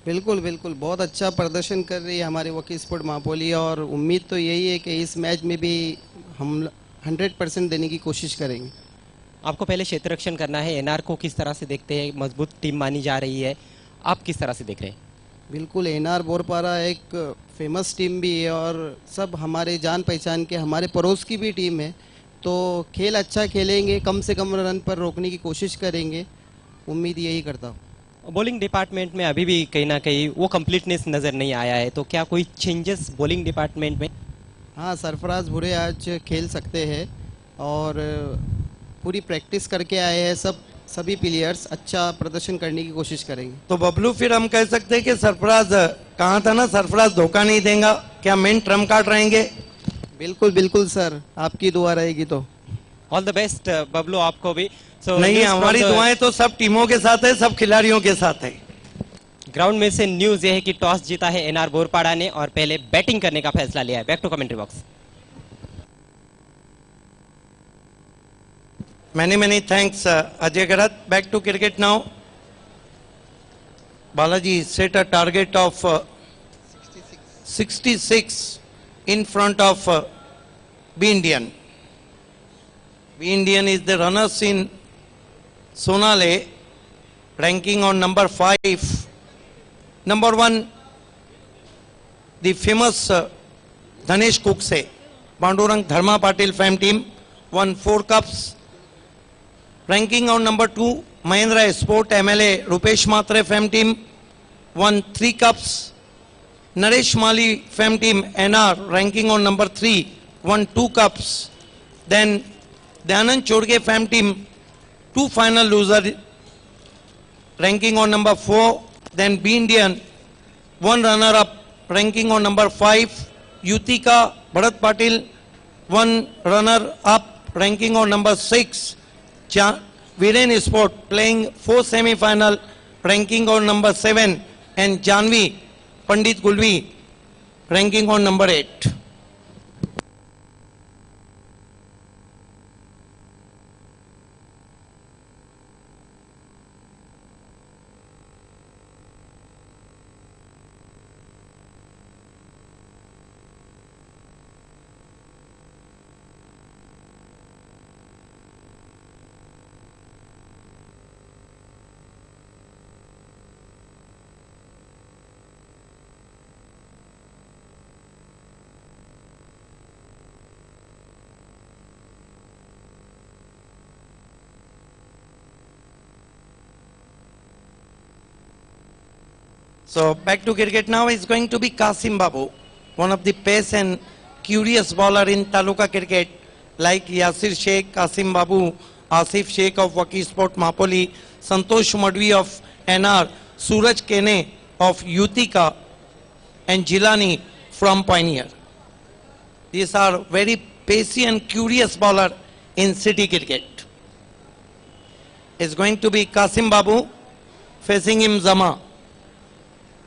बिल्कुल बिल्कुल, बहुत अच्छा प्रदर्शन कर रही है हमारी वकी स्पोर्ट मापोली, और उम्मीद तो यही है कि इस मैच में भी हम 100% देने की कोशिश करेंगे। आपको पहले क्षेत्र रक्षण करना है, एनआर को किस तरह से देखते हैं? मजबूत टीम मानी जा रही है, आप किस तरह से देख रहे हैं? बिल्कुल, एनआर बोरपारा एक फेमस टीम भी है और सब हमारे जान पहचान के, हमारे पड़ोस की भी टीम है, तो खेल अच्छा खेलेंगे, कम से कम रन पर रोकने की कोशिश करेंगे, उम्मीद यही करता हूँ। बॉलिंग डिपार्टमेंट में अभी भी कहीं ना कहीं वो कंप्लीटनेस नज़र नहीं आया है, तो क्या कोई चेंजेस बॉलिंग डिपार्टमेंट में? हाँ, सरफराज भुरे आज खेल सकते हैं और पूरी प्रैक्टिस करके आए हैं, सभी प्लेयर्स अच्छा प्रदर्शन करने की कोशिश करेंगे। तो बबलू, फिर हम कह सकते हैं कि सरफराज, कहा था ना सरफराज धोखा नहीं देगा, क्या मेन ट्रम्प कार्ड रहेंगे? बिल्कुल बिल्कुल सर, आपकी दुआ रहेगी तो। ऑल द बेस्ट बबलू, आपको भी। नहीं, हमारी दुआएं तो सब टीमों के साथ है, सब खिलाड़ियों के साथ है। ग्राउंड में से न्यूज ये है कि टॉस जीता है एनआर बोरपाड़ा ने और पहले बैटिंग करने का फैसला लिया है। Back to commentary box. Many thanks, Ajay Garat. Back to cricket now. Balaji set a target of 66 in front of B Indian. B Indian is the runners in Sonale, ranking on number 5. Number 1, the famous Dhanesh Kukse, Pandurang Dharma Patil fam team, won 4 cups. Ranking on number 2, Mahindra Sport MLA Rupesh Matre Fem Team won 3 cups. Naresh Mali Fem Team NR ranking on number 3 won 2 cups. Then Dhananand Chodge Fem Team 2 final loser ranking on number 4. Then B Indian 1 runner up ranking on number 5. Yutika Bharat Patil 1 runner up ranking on number 6. Viren Sport playing 4 semi-final ranking on number 7, and Janvi Pandit Gulvi ranking on number 8. So back to cricket now is going to be Kasim Babu, one of the pace and curious bowler in Taluka cricket, like Yasir Sheikh, Kasim Babu, Asif Sheikh of Waki Sport Mapoli, Santosh Madvi of NR, Suraj Kene of Yutika, and Jilani from Pioneer. These are very pacey and curious bowler in city cricket. It's going to be Kasim Babu, facing him Zama.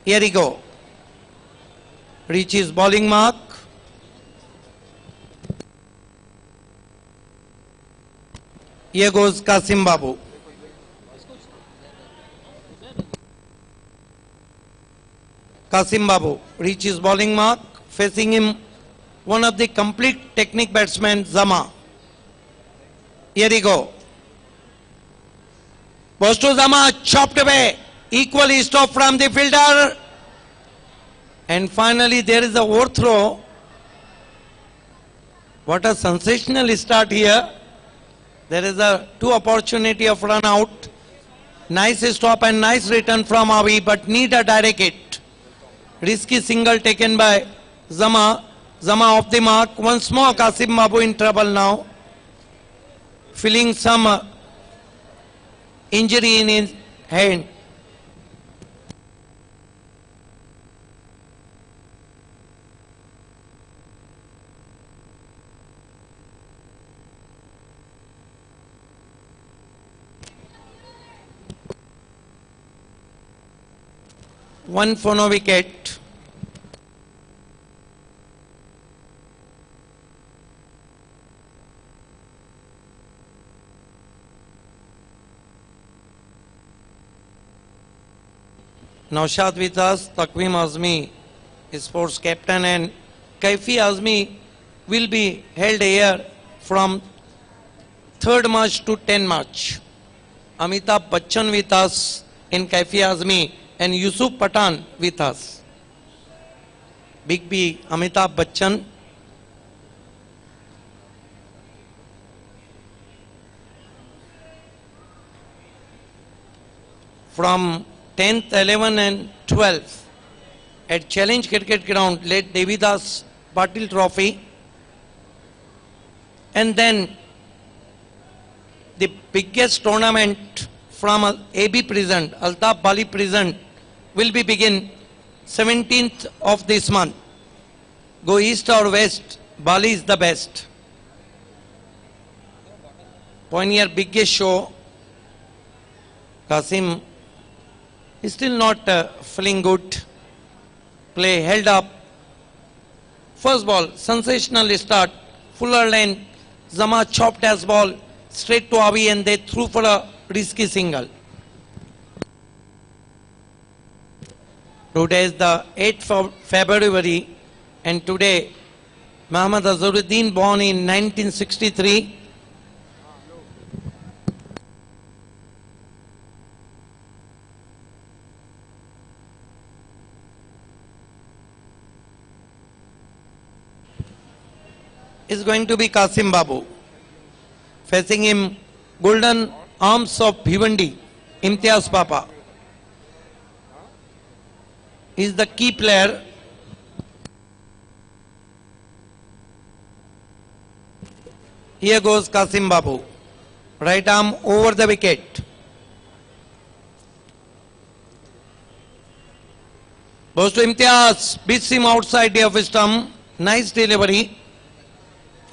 Here we go. Reaches bowling mark. Here goes Kasim Babu. Kasim Babu reaches bowling mark. Facing him one of the complete technique batsmen, Zama. Here we go. Goes to Zama, chopped away. Equally stop from the fielder. And finally there is a overthrow. What a sensational start here. There is a 2 opportunity of run out. Nice stop and nice return from Avi, but need a direct hit. Risky single taken by Zama. Zama off the mark. Once more Kasim Babu in trouble now. Feeling some injury in his hand. One for no wicket. Naushad with us, Taqvim Azmi, sports captain, and Kaifi Azmi will be held here from 3rd March to 10 March. Amitabh Bachchan with us in Kaifi Azmi, and Yusuf Pathan with us. Big B, Amitabh Bachchan. From 10th, 11th and 12th at Challenge Cricket Ground, led Devidas Patil Trophy. And then the biggest tournament from AB prison, Altaf Bali prison, will be begin 17th of this month. Go east or west, Bali is the best. Pioneer biggest show. Kasim is still not feeling good. Play held up. First ball, sensational start. Fuller lane, Zama chopped as ball straight to Avi, and they threw for a risky single. Today is the 8th of February, and today Muhammad Azharuddin, born in 1963. Is going to be Kasim Babu. Facing him, Golden arms of Bhivandi, Imtiaz Papa, is the key player. Here goes Kasim Babu. Right arm over the wicket. Goes to Imtiaz, beats him outside the off stump. Nice delivery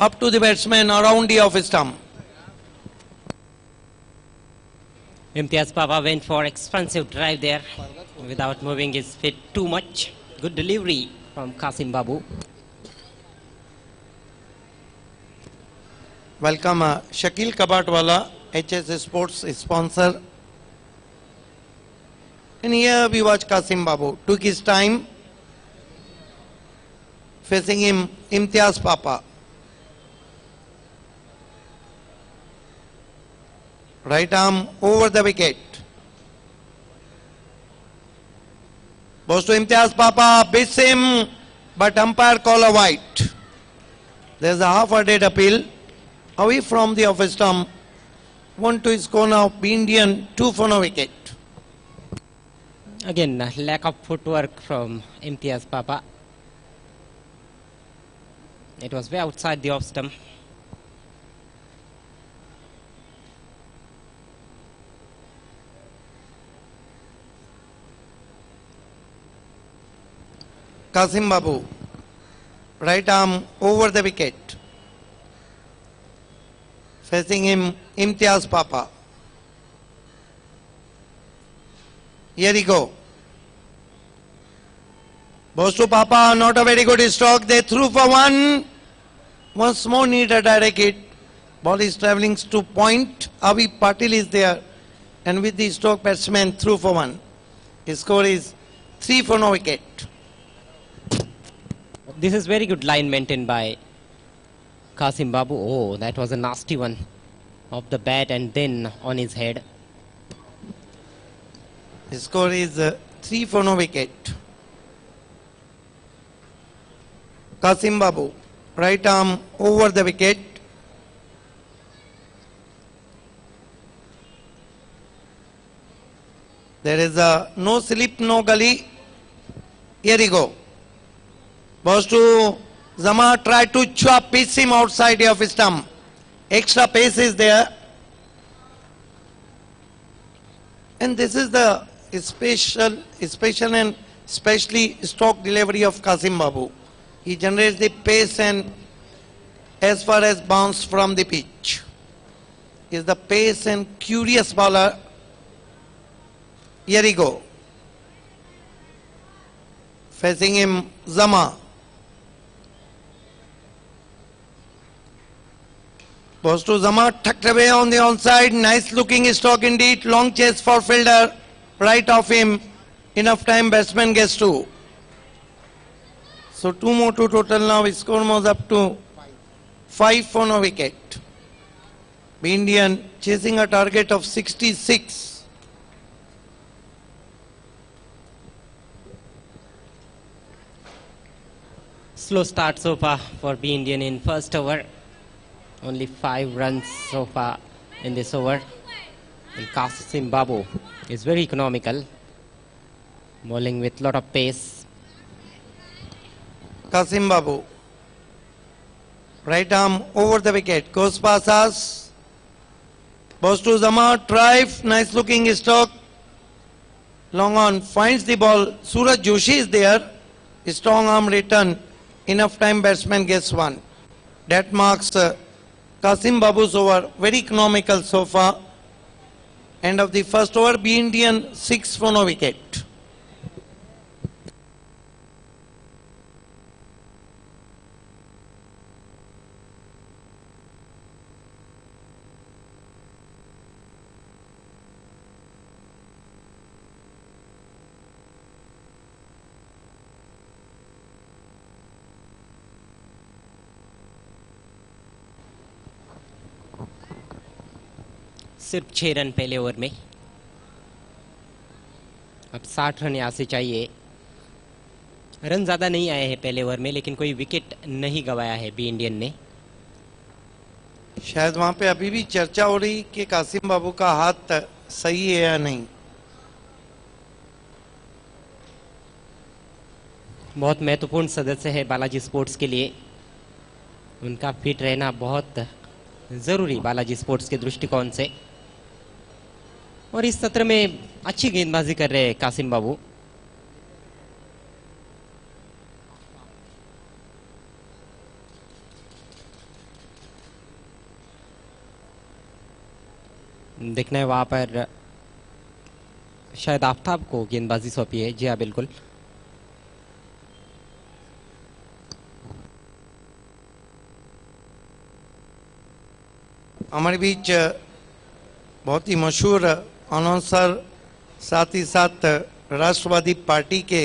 up to the batsman around the off stump. Imtiaz Papa went for expansive drive there without moving his feet too much. Good delivery from Kasim Babu. Welcome Shakil Kabatwala, HS Sports sponsor. And here we watch Kasim Babu. Took his time. Facing him, Imtiaz Papa. Right arm over the wicket. Goes to Imtiaz Papa, beats him, but umpire call a wide. There's a half a dead appeal. Away from the off stump. 1-2 is score now. Be Indian 2 for no wicket. Again, lack of footwork from Imtiaz Papa. It was way outside the off stump. Kasim Babu, right arm over the wicket. Facing him, Imtiaz Papa. Here he go. Goes to Papa, not a very good stroke. They threw for one. Once more need a direct hit. Ball is travelling to point. Avi Patil is there. And with the stroke batsman threw for one. His score is 3 for no wicket. This is very good line maintained by Kasim Babu. Oh, that was a nasty one. Off the bat and then on his head. His score is 3 for no wicket. Kasim Babu, right arm over the wicket. There is a no slip, no gully. Here he go. Goes to Zama, try to chop, pitch him outside of his stump. Extra pace is there. And this is the special and specially stroke delivery of Kasim Babu. He generates the pace and as far as bounce from the pitch. He is the pace and curious bowler. Here he go. Facing him, Zama. Goes to Zama, tucked away on the onside. Nice looking stroke indeed. Long chase for fielder. Right off him. Enough time, batsman gets 2. So 2 more to total now. His score moves up to 5 for no wicket. The Indian chasing a target of 66. Slow start so far for B Indian in first over. Only 5 runs so far in this over. And Kasim Babu is very economical, bowling with lot of pace. Kasim Babu, right arm over the wicket. Goes past us. Goes to Zama, drive, nice looking stroke. Long on, finds the ball. Suraj Joshi is there. Strong arm return. Enough time, batsman gets 1. That marks Kasim Babu's over. Very economical so far. End of the first over, B Indian 6 for no wicket. सिर्फ 6 run पहले over में. अब 60 run यहाँ से चाहिए. Run ज़्यादा नहीं आए हैं पहले ओवर में, लेकिन कोई विकेट नहीं गंवाया है बी इंडियन ने. शायद वहां पे अभी भी चर्चा हो रही कि कासिम बाबू का हाथ सही है या नहीं। बहुत महत्वपूर्ण सदस्य है बालाजी स्पोर्ट्स के लिए, उनका फिट रहना बहुत जरूरी बालाजी स्पोर्ट्स के दृष्टिकोण से। और इस सत्र में अच्छी गेंदबाजी कर रहे हैं कासिम बाबू। देखना है वहां पर शायद आफ्ताब को गेंदबाजी सौंपी है। जी हाँ, बिल्कुल। हमारे बीच बहुत ही मशहूर अनाउंसर, साथ ही साथ राष्ट्रवादी पार्टी के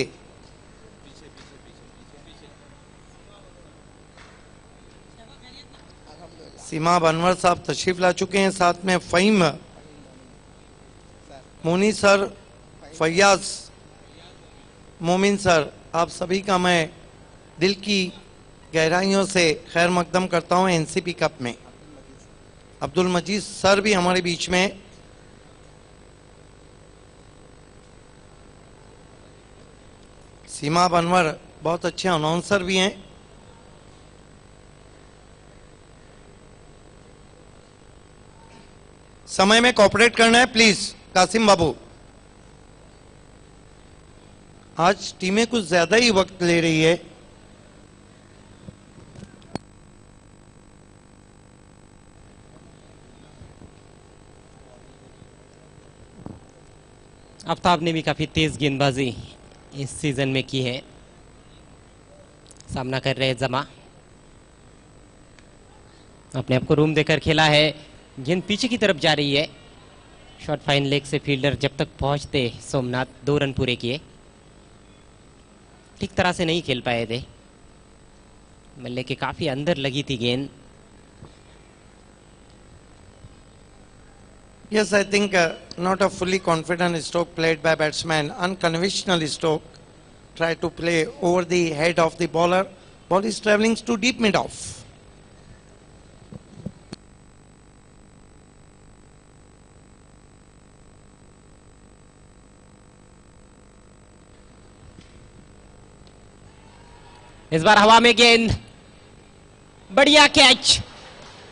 सीमा अनवर साहब तशरीफ ला चुके हैं। साथ में फ़हीम मोनी सर, फैयाज मोमिन सर, आप सभी का मैं दिल की गहराइयों से खैर मकदम करता हूं एनसीपी कप में। अब्दुल मजीद सर भी हमारे बीच में। सीमा अनवर बहुत अच्छे अनाउंसर भी हैं। समय में कोऑपरेट करना है प्लीज कासिम बाबू। आज टीमें कुछ ज्यादा ही वक्त ले रही है। आफ्ताब ने भी काफी तेज गेंदबाजी इस सीजन में की है। सामना कर रहे जमा, अपने आप को रूम देकर खेला है। गेंद पीछे की तरफ जा रही है। शॉट फाइन लेग से फील्डर जब तक पहुंचते सोमनाथ 2 रन पूरे किए। ठीक तरह से नहीं खेल पाए थे, बल्ले के काफी अंदर लगी थी गेंद। Yes, I think not a fully confident stroke played by batsman. Unconventional stroke. Try to play over the head of the bowler. Ball is travelling to deep mid off. इस बार हवा में गेंद, बढ़िया कैच।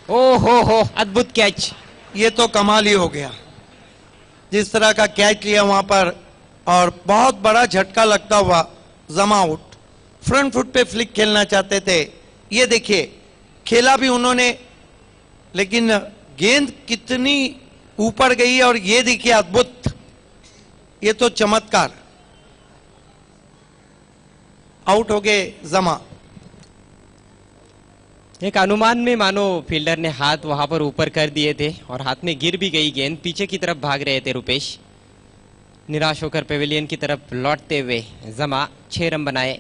ओ हो, अद्भुत कैच। ये तो कमाल ही हो गया जिस तरह का कैच लिया वहां पर, और बहुत बड़ा झटका लगता हुआ जमा आउट। फ्रंट फुट पे फ्लिक खेलना चाहते थे, ये देखिए खेला भी उन्होंने, लेकिन गेंद कितनी ऊपर गई और ये देखिए अद्भुत, ये तो चमत्कार। आउट हो गए जमा। एक अनुमान में मानो फील्डर ने हाथ वहां पर ऊपर कर दिए थे और हाथ में गिर भी गई गेंद। पीछे की तरफ भाग रहे थे रुपेश, निराश होकर पेविलियन की तरफ लौटते हुए जमा 6 रन बनाए।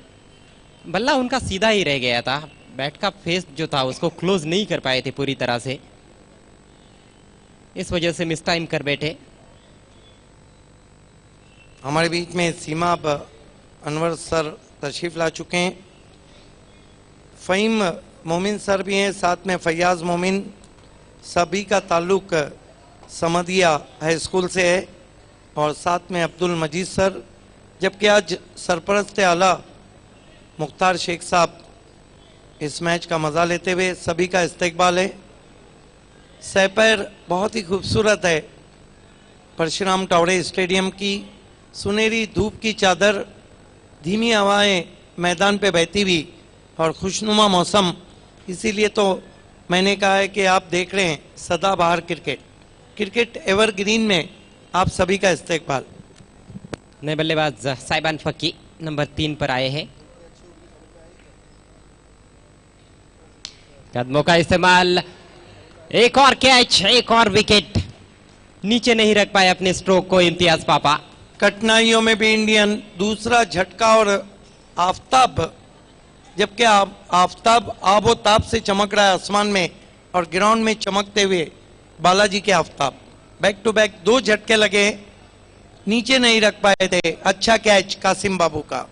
बल्ला उनका सीधा ही रह गया था, बैट का फेस जो था उसको क्लोज नहीं कर पाए थे पूरी तरह से, इस वजह से मिस टाइम कर बैठे। हमारे बीच में सीमा अनवर सर तशरीफ ला चुके हैं। फ़हीम मोमिन सर भी हैं, साथ में फैयाज मोमिन। सभी का ताल्लुक समदिया हाई स्कूल से है, और साथ में अब्दुल मजीद सर। जबकि आज सरपरस्त आला मुख्तार शेख साहब इस मैच का मज़ा लेते हुए, सभी का इस्तकबाल है। सैपैर बहुत ही खूबसूरत है। परशुराम टावड़े स्टेडियम की सुनहरी धूप की चादर, धीमी हवाएं मैदान पे बहती हुई और खुशनुमा मौसम, इसीलिए तो मैंने कहा है कि आप देख रहे हैं सदाबहार क्रिकेट। क्रिकेट एवरग्रीन में आप सभी का इस्तकबाल। नए बल्लेबाज साइबान फक्की नंबर 3 पर आए हैं। कदमों का इस्तेमाल, एक और कैच, एक और विकेट। नीचे नहीं रख पाए अपने स्ट्रोक को इम्तियाज पापा। कठिनाइयों में भी इंडियन, दूसरा झटका, और आफ्ताब, जबकि आफ्ताब आबो ताब से चमक रहा है आसमान में, और ग्राउंड में चमकते हुए बालाजी के आफ्ताब। बैक टू बैक 2 झटके लगे, नीचे नहीं रख पाए थे। अच्छा कैच कासिम बाबू का।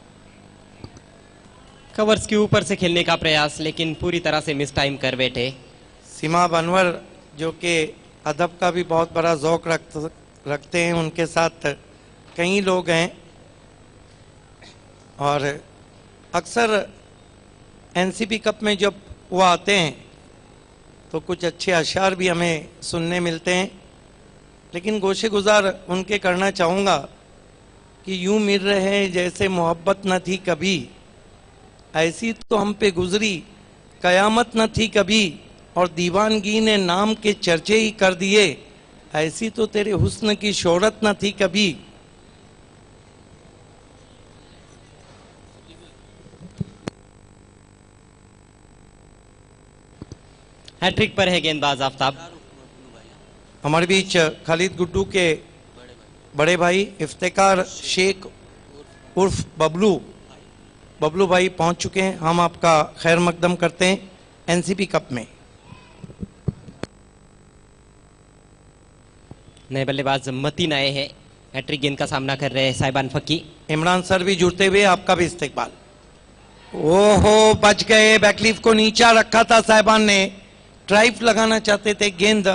कवर्स के ऊपर से खेलने का प्रयास, लेकिन पूरी तरह से मिस टाइम कर बैठे। सीमा बनवर जो कि अदब का भी बहुत बड़ा ज़ौक रखते हैं, उनके साथ कई लोग हैं और अक्सर एनसीपी कप में जब वो आते हैं तो कुछ अच्छे अशार भी हमें सुनने मिलते हैं, लेकिन गोशे गुजार उनके करना चाहूँगा कि यूं मिल रहे हैं जैसे मोहब्बत न थी कभी, ऐसी तो हम पे गुजरी कयामत न थी कभी, और दीवानगी ने नाम के चर्चे ही कर दिए, ऐसी तो तेरे हुस्न की शोहरत न थी कभी। हैट्रिक पर है गेंदबाज आफ्ताब। हमारे बीच खालिद गुड्डू के बड़े भाई इफ्तिकार शेख उर्फ बबलू भाई पहुंच चुके हैं। हम आपका खैर मकदम करते हैं एनसीपी कप में। नए बल्लेबाज मतीन आए हैं, हैट्रिक गेंद का सामना कर रहे हैं साहिबान फकी। इमरान सर भी जुड़ते हुए आपका भी इस्तेकबाल। ओहो, बच गए, बैकलीफ को नीचा रखा था साहिबान ने, ड्राइव लगाना चाहते थे, गेंद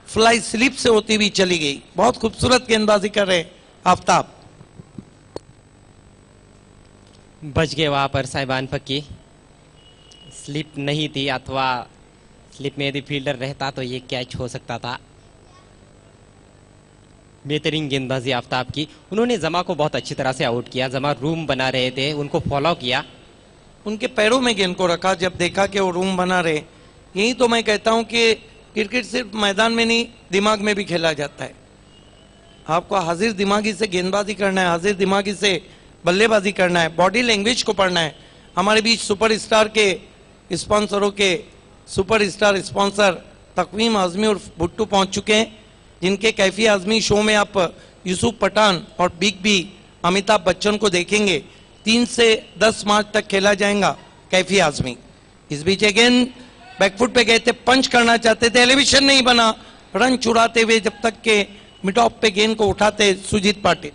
फ्लाई स्लिप से होती हुई चली गई। बहुत खूबसूरत गेंदबाजी कर रहे आफ्ताब। बच गए वहां पर साहिबान फकी, स्लिप नहीं थी, अथवा स्लिप में यदि फील्डर रहता तो ये कैच हो सकता था। बेहतरीन गेंदबाजी आफ्ताब की। उन्होंने जमा को बहुत अच्छी तरह से आउट किया। जमा रूम बना रहे थे, उनको फॉलो किया, उनके पैरों में गेंद को रखा जब देखा कि वो रूम बना रहे। यही तो मैं कहता हूं कि क्रिकेट सिर्फ मैदान में नहीं, दिमाग में भी खेला जाता है। आपको हाजिर दिमागी से गेंदबाजी करना है, हाजिर दिमागी से बल्लेबाजी करना है, बॉडी लैंग्वेज को पढ़ना है। हमारे बीच सुपरस्टार के स्पॉन्सरों के सुपरस्टार स्पॉन्सर तकवीम आजमी और भुट्टू पहुंच चुके हैं, जिनके कैफी आजमी शो में आप यूसुफ पठान और बिग बी अमिताभ बच्चन को देखेंगे। 3 से 10 मार्च तक खेला जाएगा कैफी आजमी। इस बीच गेंद बैकफुट पे गए थे, पंच करना चाहते थे, एलिवेशन नहीं बना, रन चुराते हुए जब तक के मिड ऑफ पे गेंद को उठाते सुजीत पाटिल।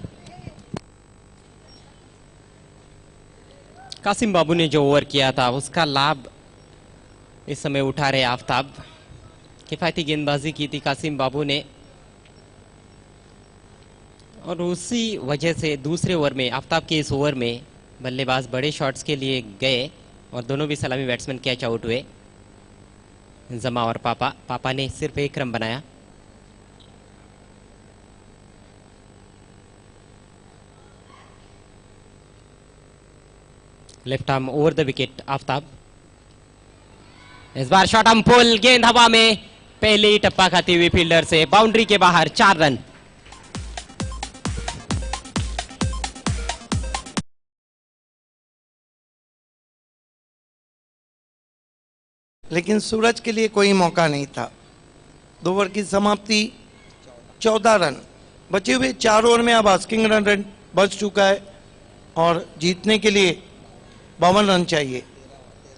कासिम बाबू ने जो ओवर किया था उसका लाभ इस समय उठा रहे आफ्ताब। किफायती गेंदबाजी की थी कासिम बाबू ने, और उसी वजह से दूसरे ओवर में आफ्ताब के इस ओवर में बल्लेबाज बड़े शॉट्स के लिए गए और दोनों भी सलामी बैट्समैन कैच आउट हुए, जमा और पापा ने सिर्फ 1 रन बनाया। Left arm over the wicket Aftab. इस बार शॉट आर्म पुल, गेंद हवा में, पहले ही टप्पा खाती हुई फील्डर से बाउंड्री के बाहर, 4 रन। लेकिन सूरज के लिए कोई मौका नहीं था। 2 ओवर की समाप्ति, 14 रन बचे हुए। 4 ओवर में अब आस्किंग रन बच चुका है और जीतने के लिए 52 रन चाहिए।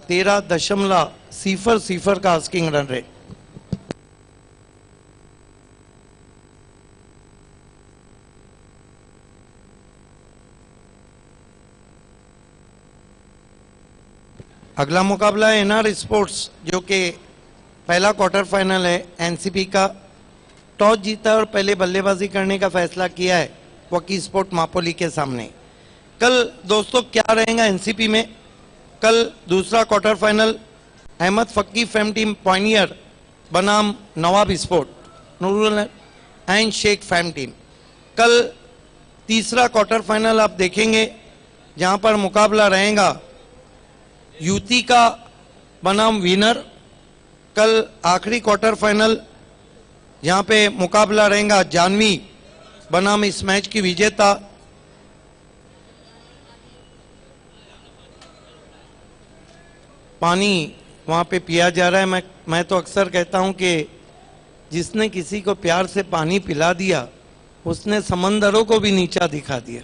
13.00 का आस्किंग रन रेट। अगला मुकाबला है एनआर स्पोर्ट्स, जो कि पहला क्वार्टर फाइनल है एनसीपी का। टॉस जीता और पहले बल्लेबाजी करने का फैसला किया है वकी स्पोर्ट मापोली के सामने। कल दोस्तों क्या रहेगा एनसीपी में? कल दूसरा quarter final Ahmed Fakki fame team pioneer बनाम Nawab sport Nurul and Sheikh fame team. कल तीसरा क्वार्टर फाइनल आप देखेंगे जहां पर मुकाबला रहेगा यूती का बनाम विनर। कल आखिरी क्वार्टर फाइनल जहां पे मुकाबला रहेगा जानवी बनाम इस मैच की विजेता। पानी वहां पे पिया जा रहा है। मैं तो अक्सर कहता हूं कि जिसने किसी को प्यार से पानी पिला दिया उसने समंदरों को भी नीचा दिखा दिया।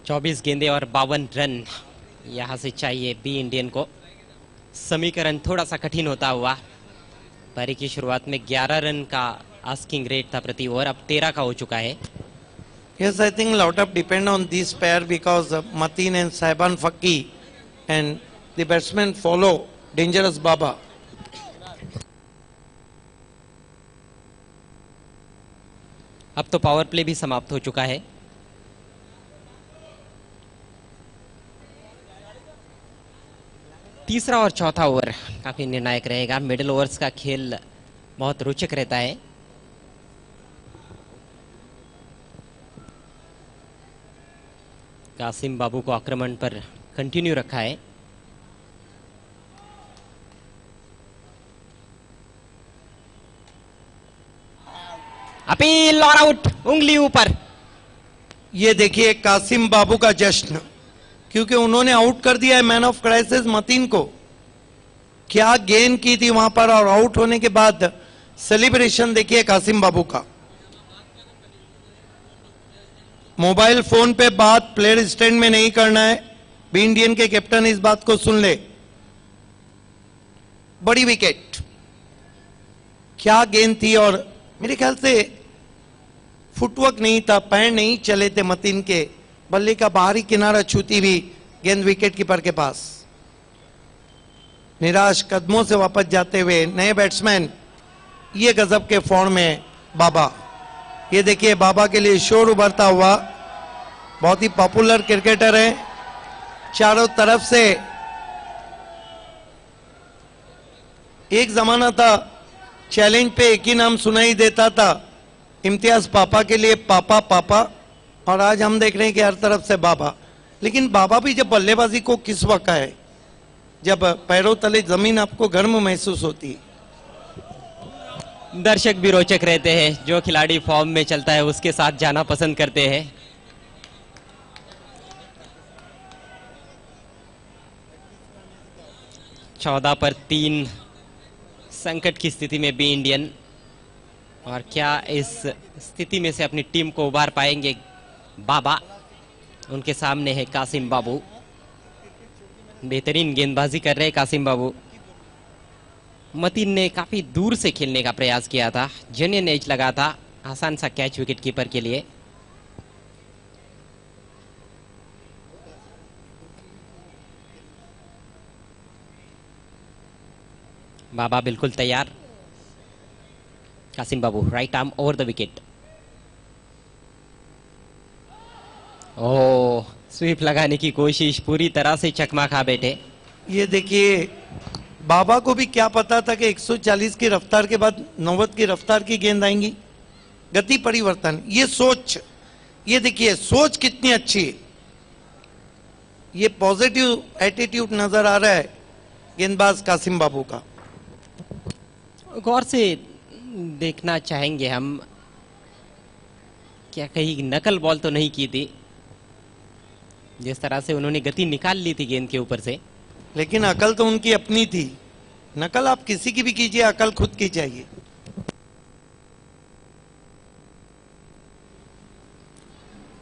24 गेंदे और 52 रन यहाँ से चाहिए बी इंडियन को। समीकरण थोड़ा सा कठिन होता हुआ, पारी की शुरुआत में 11 रन का आस्किंग रेट था प्रति ओवर, अब 13 का हो चुका है। Yes, I think lot of depend on this pair because Mateen and Saiban Fakki and the batsmen follow Dangerous Baba. अब तो पावर प्ले भी समाप्त हो चुका है। तीसरा और चौथा ओवर काफी निर्णायक रहेगा। मिडिल ओवर्स का खेल बहुत रोचक रहता है। कासिम बाबू को आक्रमण पर कंटिन्यू रखा है। अपील और आउट, उंगली ऊपर। ये देखिए कासिम बाबू का जश्न, क्योंकि उन्होंने आउट कर दिया है मैन ऑफ क्राइसिस मतीन को। क्या गेंद की थी वहां पर, और आउट होने के बाद सेलिब्रेशन देखिए कासिम बाबू का। मोबाइल फोन पे बात प्लेयर स्टैंड में नहीं करना है। बी इंडियन के कैप्टन इस बात को सुन ले। बड़ी विकेट, क्या गेंद थी, और मेरे ख्याल से फुटवर्क नहीं था, पैर नहीं चले थे मतीन के। बल्ले का बाहरी किनारा छूती हुई गेंद विकेट कीपर के पास। निराश कदमों से वापस जाते हुए नए बैट्समैन, ये गजब के फॉर्म में बाबा। ये देखिए बाबा के लिए शोर उभरता हुआ। बहुत ही पॉपुलर क्रिकेटर है, चारों तरफ से। एक जमाना था चैलेंज पे एक ही नाम सुनाई देता था, इम्तियाज पापा के लिए पापा पापा, और आज हम देख रहे हैं कि हर तरफ से बाबा। लेकिन बाबा भी जब बल्लेबाजी को किस वक्त है, जब पैरों तले जमीन आपको गर्म महसूस होती है। दर्शक भी रोचक रहते हैं, जो खिलाड़ी फॉर्म में चलता है उसके साथ जाना पसंद करते हैं। चौदह पर 3 संकट की स्थिति में बी इंडियन, और क्या इस स्थिति में से अपनी टीम को उबार पाएंगे बाबा। उनके सामने है कासिम बाबू, बेहतरीन गेंदबाजी कर रहे हैं कासिम बाबू। मतीन ने काफी दूर से खेलने का प्रयास किया था, जेन्युइन एज लगा था, आसान सा कैच विकेट कीपर के लिए। बाबा बिल्कुल तैयार। Qasim Babu right arm over the wicket. Oh, sweep लगाने की कोशिश, पूरी तरह से चकमा खा बैठे। ये देखिए बाबा को भी क्या पता था कि 140 की रफ्तार के बाद 90 की रफ्तार की गेंद आएंगी। गति परिवर्तन, ये सोच, ये देखिए सोच कितनी अच्छी है। ये पॉजिटिव एटीट्यूड नजर आ रहा है गेंदबाज कासिम बाबू का। गौर से देखना चाहेंगे हम, क्या कहीं नकल बॉल तो नहीं की थी। जिस तरह से उन्होंने गति निकाल ली थी गेंद के ऊपर से। लेकिन अकल तो उनकी अपनी थी, नकल आप किसी की भी कीजिए, अकल खुद की चाहिए।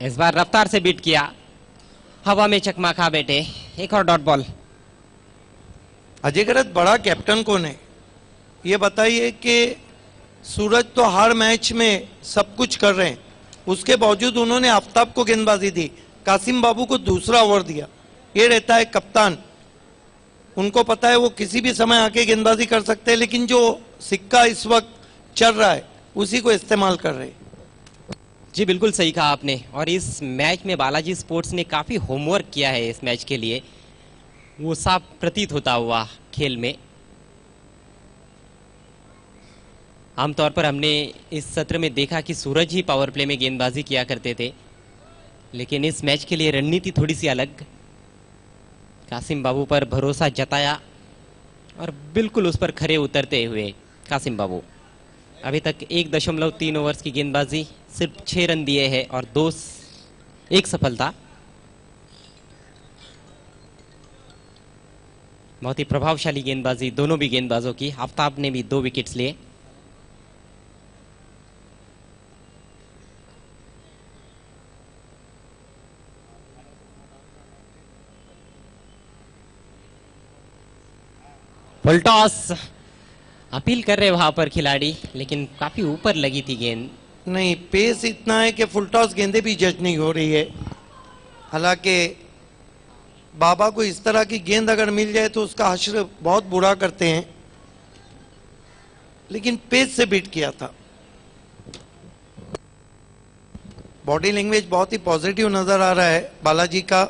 इस बार रफ्तार से बीट किया, हवा में चकमा खा बैठे। एक और डॉट बॉल। अजय गरत बड़ा कैप्टन कौन है, ये बताइए कि सूरज तो हर मैच में सब कुछ कर रहे हैं, उसके बावजूद उन्होंने आफ्ताब को गेंदबाजी दी, कासिम बाबू को दूसरा ओवर दिया। ये रहता है कप्तान, उनको पता है वो किसी भी समय आके गेंदबाजी कर सकते हैं, लेकिन जो सिक्का इस वक्त चल रहा है उसी को इस्तेमाल कर रहे हैं। जी बिल्कुल सही कहा आपने, और इस मैच में बालाजी स्पोर्ट्स ने काफी होमवर्क किया है इस मैच के लिए, वो साफ प्रतीत होता हुआ खेल में। आमतौर पर हमने इस सत्र में देखा कि सूरज ही पावर प्ले में गेंदबाजी किया करते थे, लेकिन इस मैच के लिए रणनीति थोड़ी सी अलग। कासिम बाबू पर भरोसा जताया और बिल्कुल उस पर खरे उतरते हुए कासिम बाबू। अभी तक 1.3 ओवर्स की गेंदबाजी, सिर्फ 6 रन दिए हैं और 1 सफलता। बहुत ही प्रभावशाली गेंदबाजी दोनों भी गेंदबाजों की। आफ्ताब ने भी 2 विकेट्स लिए। फुल टॉस अपील कर रहे वहां पर खिलाड़ी, लेकिन काफी ऊपर लगी थी गेंद। नहीं, पेस इतना है कि फुल टॉस गेंदे भी जज नहीं हो रही है। हालांकि बाबा को इस तरह की गेंद अगर मिल जाए तो उसका हश्र बहुत बुरा करते हैं, लेकिन पेस से बीट किया था। बॉडी लैंग्वेज बहुत ही पॉजिटिव नजर आ रहा है बालाजी का।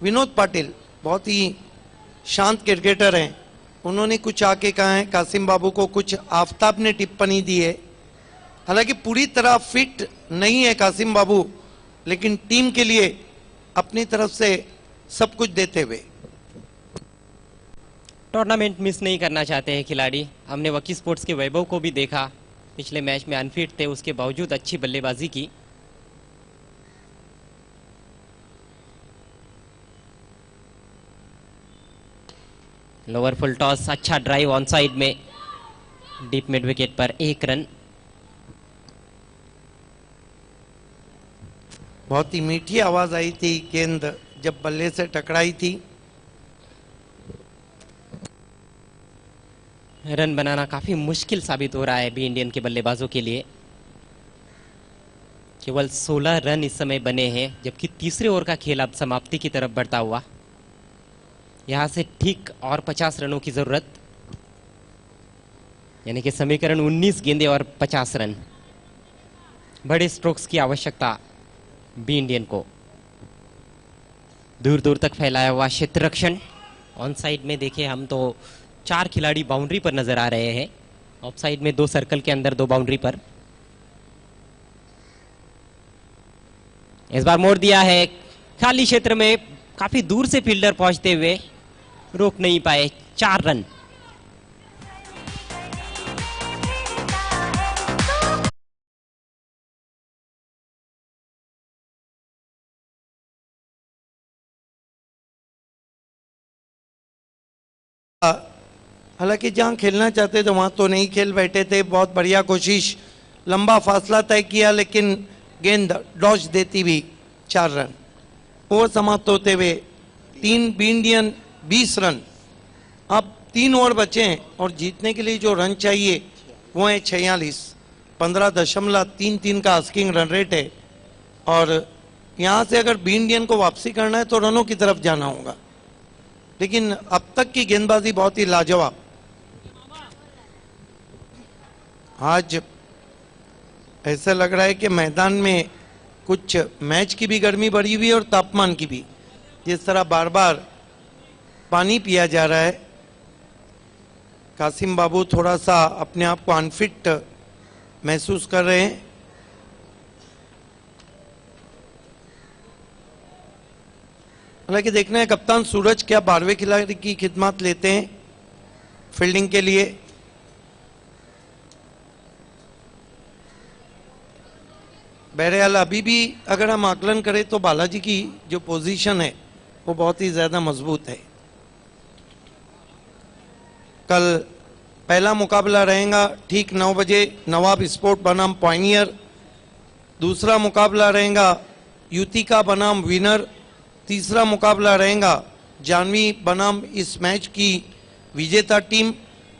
विनोद पाटिल बहुत ही शांत क्रिकेटर हैं, उन्होंने कुछ आके कहा है, कासिम बाबू को कुछ आफताब ने टिप्पणी दी है। हालांकि पूरी तरह फिट नहीं है कासिम बाबू, लेकिन टीम के लिए अपनी तरफ से सब कुछ देते हुए टूर्नामेंट मिस नहीं करना चाहते हैं खिलाड़ी। हमने वकी स्पोर्ट्स के वैभव को भी देखा, पिछले मैच में अनफिट थे, उसके बावजूद अच्छी बल्लेबाजी की। लोअर फुल टॉस, अच्छा ड्राइव ऑन साइड में, डीप मिड विकेट पर 1 रन। बहुत ही मीठी आवाज आई थी गेंद जब बल्ले से टकराई थी। रन बनाना काफी मुश्किल साबित हो रहा है बी इंडियन के बल्लेबाजों के लिए। केवल 16 रन इस समय बने हैं, जबकि तीसरे ओवर का खेल अब समाप्ति की तरफ बढ़ता हुआ। यहां से ठीक और 50 रनों की जरूरत, यानी कि समीकरण 19 गेंदें और 50 रन। बड़े स्ट्रोक्स की आवश्यकता बी इंडियन को। दूर दूर तक फैलाया हुआ क्षेत्र रक्षण। ऑन साइड में देखें हम तो 4 खिलाड़ी बाउंड्री पर नजर आ रहे हैं, ऑफ साइड में 2 सर्कल के अंदर 2 बाउंड्री पर। इस बार मोड़ दिया है, खाली क्षेत्र में काफी दूर से फील्डर पहुंचते हुए रोक नहीं पाए। 4 रन। हालांकि जहां खेलना चाहते थे वहां तो नहीं खेल बैठे थे। बहुत बढ़िया कोशिश, लंबा फासला तय किया, लेकिन गेंद डॉज देती हुई 4 रन। ओवर समाप्त होते हुए 3 बी इंडियन 20 रन। अब 3 ओवर बचे हैं और जीतने के लिए जो रन चाहिए वो है 46। 15.33 का आस्किंग रन रेट है, और यहाँ से अगर बी इंडियन को वापसी करना है तो रनों की तरफ जाना होगा। लेकिन अब तक की गेंदबाजी बहुत ही लाजवाब। आज ऐसा लग रहा है कि मैदान में कुछ मैच की भी गर्मी बढ़ी हुई है और तापमान की भी। जिस तरह बार बार पानी पिया जा रहा है, कासिम बाबू थोड़ा सा अपने आप को अनफिट महसूस कर रहे हैं। हालांकि देखना है कप्तान सूरज क्या 12वें खिलाड़ी की खिदमत लेते हैं फील्डिंग के लिए। बहरहाल अभी भी अगर हम आकलन करें तो बालाजी की जो पोजीशन है वो बहुत ही ज्यादा मजबूत है। कल पहला मुकाबला रहेगा ठीक 9 बजे नवाब स्पोर्ट बनाम पायनियर। दूसरा मुकाबला रहेगा युतिका बनाम विनर। तीसरा मुकाबला रहेगा जानवी बनाम इस मैच की विजेता टीम।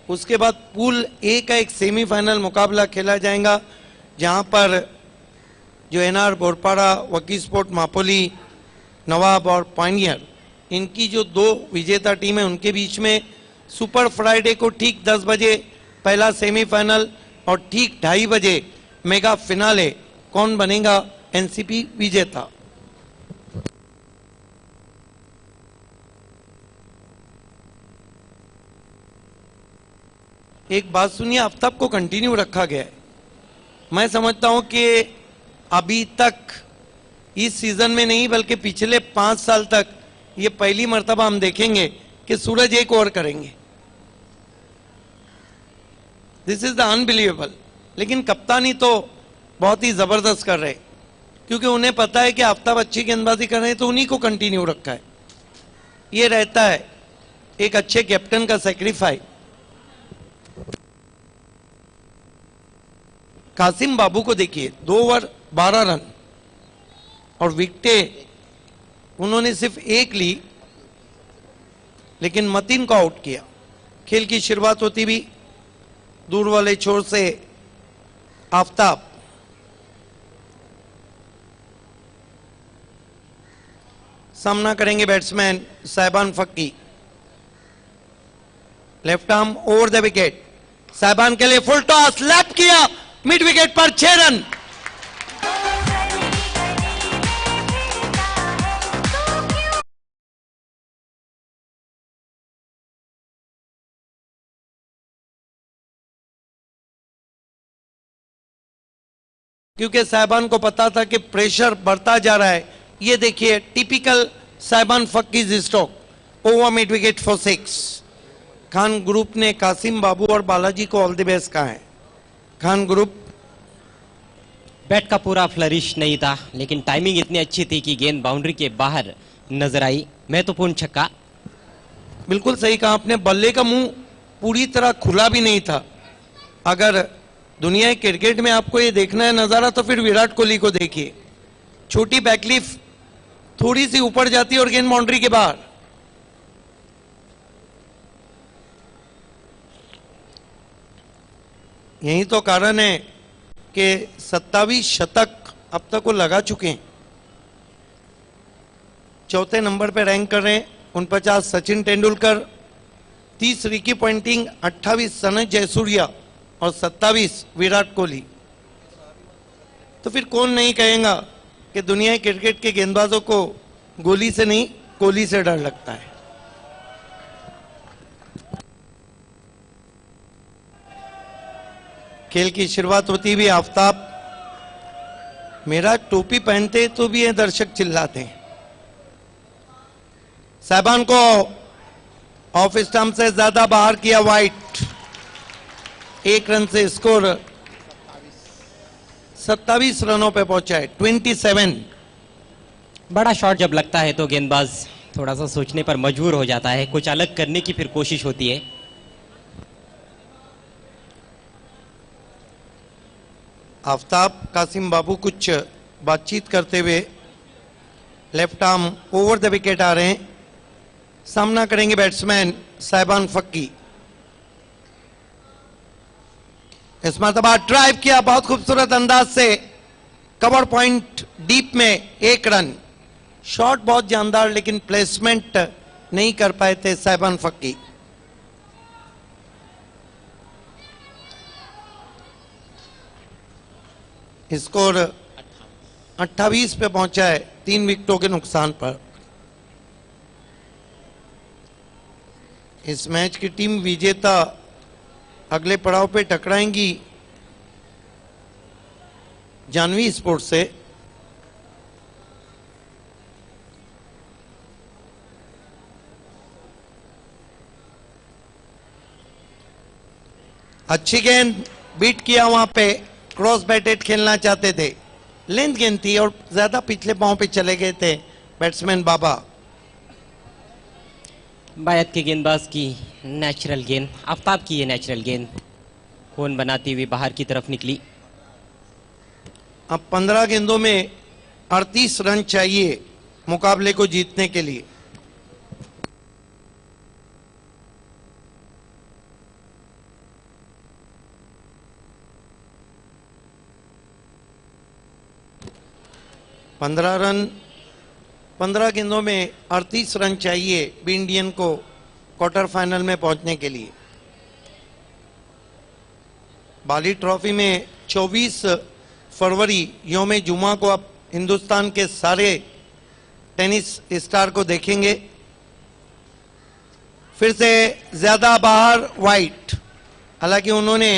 उसके बाद पूल ए का एक सेमीफाइनल मुकाबला खेला जाएगा, जहां पर जो एनआर बोरपाड़ा, वकी स्पोर्ट मापोली, नवाब और पायनियर, इनकी जो 2 विजेता टीम है उनके बीच में सुपर फ्राइडे को ठीक 10 बजे पहला सेमीफाइनल और ठीक 2:30 बजे मेगा फिनाले। कौन बनेगा एनसीपी विजेता? एक बात सुनिए, आफ्ताब को कंटिन्यू रखा गया है। मैं समझता हूं कि अभी तक इस सीजन में नहीं बल्कि पिछले 5 साल तक ये पहली मर्तबा हम देखेंगे कि सूरज एक ओवर करेंगे। This is the unbelievable. लेकिन कप्तानी तो बहुत ही जबरदस्त कर रहे, क्योंकि उन्हें पता है कि आफ्ताब अच्छी गेंदबाजी कर रहे हैं तो उन्हीं को कंटिन्यू रखा है। ये रहता है एक अच्छे कैप्टन का सेक्रीफाइस। कासिम बाबू को देखिए, 2 ओवर 12 रन और विकेटें उन्होंने सिर्फ 1 ली, लेकिन मतीन को आउट किया। खेल की शुरुआत होती भी दूर वाले छोर से आफ्ताब, सामना करेंगे batsman Sahiban Fakki. Left arm over the wicket, Sahiban के लिए फुल टॉस, लैप किया मिड विकेट पर 6 रन। क्योंकि साहिबान को पता था कि प्रेशर बढ़ता जा रहा है। ये देखिए typical Sahiban Fakki's stroke, over mid wicket for 6। Khan group ने कासिम बाबू और बालाजी को ऑल द बेस्ट कहा है। खान ग्रुप बैट का पूरा फ्लरिश नहीं था, लेकिन टाइमिंग इतनी अच्छी थी कि गेंद बाउंड्री के बाहर नजर आई। महत्वपूर्ण छक्का। बिल्कुल सही कहा आपने, बल्ले का मुंह पूरी तरह खुला भी नहीं था। अगर दुनिया के क्रिकेट में आपको ये देखना है नजारा तो फिर विराट कोहली को देखिए। छोटी बैकलिफ थोड़ी सी ऊपर जाती है और गेंद बाउंड्री के बाहर। यही तो कारण है कि 27 शतक अब तक वो लगा चुके हैं। चौथे नंबर पे रैंक कर रहे हैं 49 सचिन तेंदुलकर, 30 रिकी पॉइंटिंग, 28 सनत जयसूर्या और 27 विराट कोहली। तो फिर कौन नहीं कहेगा कि दुनिया के क्रिकेट के गेंदबाजों को गोली से नहीं कोहली से डर लगता है। खेल की शुरुआत होती भी आफ्ताब, मेरा टोपी पहनते तो भी ये दर्शक चिल्लाते हैं। साहिबान को ऑफ स्टंप से ज्यादा बाहर किया वाइट, 1 रन से स्कोर 27 रनों पे पहुंचा है, 27। बड़ा शॉट जब लगता है तो गेंदबाज थोड़ा सा सोचने पर मजबूर हो जाता है, कुछ अलग करने की फिर कोशिश होती है। आफ्ताब कासिम बाबू कुछ बातचीत करते हुए left arm over the wicket आ रहे हैं। सामना करेंगे बैट्समैन साहिबान फक्की। इस मरतबा ड्राइव किया बहुत खूबसूरत अंदाज से, कवर पॉइंट डीप में 1 रन। शॉट बहुत जानदार लेकिन प्लेसमेंट नहीं कर पाए थे साहिबान फक्की। स्कोर 28 पे पहुंचा है 3 विकेटों के नुकसान पर। इस मैच की टीम विजेता अगले पड़ाव पे टकराएंगी जानवी स्पोर्ट्स से। अच्छी गेंद बीट किया, वहां पे क्रॉस बैटेड खेलना चाहते थे, लेंथ गेंद थी और ज्यादा पिछले पांव पे चले गए थे बैट्समैन बाबा। बायत के गेंदबाज की नेचुरल गेंद, आफ्ताब की ये नेचुरल गेंद कोन बनाती हुई बाहर की तरफ निकली। अब 15 गेंदों में 38 रन चाहिए मुकाबले को जीतने के लिए। रन 15 गेंदों में 38 रन चाहिए बी इंडियन को क्वार्टर फाइनल में पहुंचने के लिए। बाली ट्रॉफी में 24 फरवरी यौम जुमा को अब हिंदुस्तान के सारे टेनिस स्टार को देखेंगे। फिर से ज्यादा बाहर वाइट, हालांकि उन्होंने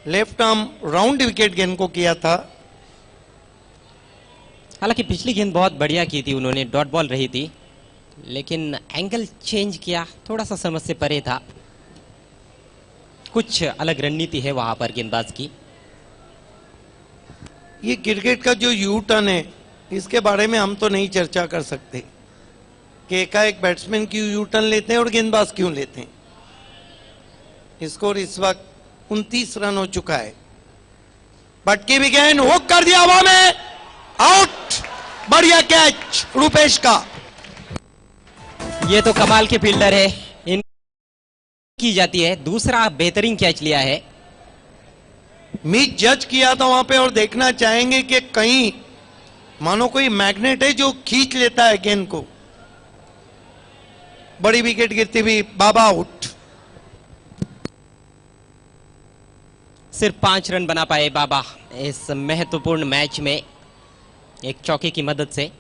लेफ्ट आर्म राउंड विकेट गेंद को किया था। हालांकि पिछली गेंद बहुत बढ़िया की थी उन्होंने, डॉट बॉल रही थी, लेकिन एंगल चेंज किया, थोड़ा सा समझ से परे था। कुछ अलग रणनीति है वहां पर गेंदबाज की। ये क्रिकेट का जो यू टर्न है इसके बारे में हम तो नहीं चर्चा कर सकते कि एकाएक बैट्समैन क्यों यू टर्न लेते हैं और गेंदबाज क्यों लेते हैं। स्कोर इस वक्त 29 रन हो चुका है। बटकी भी गेंद हुक कर दिया हवा में, आउट। बढ़िया कैच रूपेश का। ये तो कमाल के फील्डर है, इन की जाती है। दूसरा बेहतरीन कैच लिया है। मिस जज किया था वहां पे और देखना चाहेंगे कि कहीं मानो कोई मैग्नेट है जो खींच लेता है गेंद को। बड़ी विकेट गिरती हुई, बाबा आउट। सिर्फ 5 रन बना पाए बाबा इस महत्वपूर्ण मैच में एक चौके की मदद से।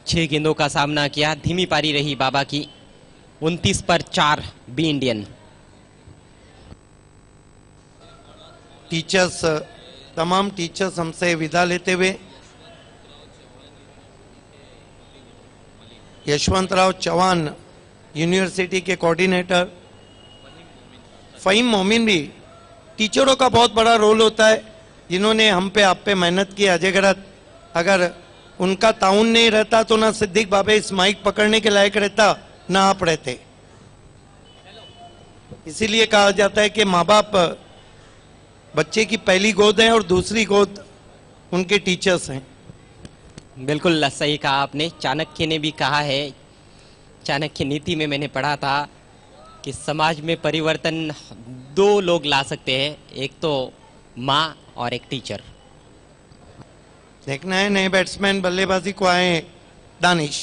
6 गेंदों का सामना किया, धीमी पारी रही बाबा की। 29 पर 4 बी इंडियन। टीचर्स, तमाम टीचर्स हमसे विदा लेते हुए। यशवंतराव चौहान यूनिवर्सिटी के कोऑर्डिनेटर, फ़हीम मोमिन भी, टीचरों का बहुत बड़ा रोल होता है जिन्होंने हम पे आप पे मेहनत की अजगरत। अगर उनका ताउन नहीं रहता तो ना सिद्दीक बाबे इस माइक पकड़ने के लायक रहता, ना आप रहते। इसीलिए कहा जाता है कि माँ बाप बच्चे की पहली गोद है और दूसरी गोद उनके टीचर्स हैं। बिल्कुल सही कहा आपने। चाणक्य ने भी कहा है, चाणक्य नीति में मैंने पढ़ा था कि समाज में परिवर्तन 2 लोग ला सकते हैं, एक तो माँ और एक टीचर। देखना है नए बैट्समैन बल्लेबाजी को आए हैं। दानिश,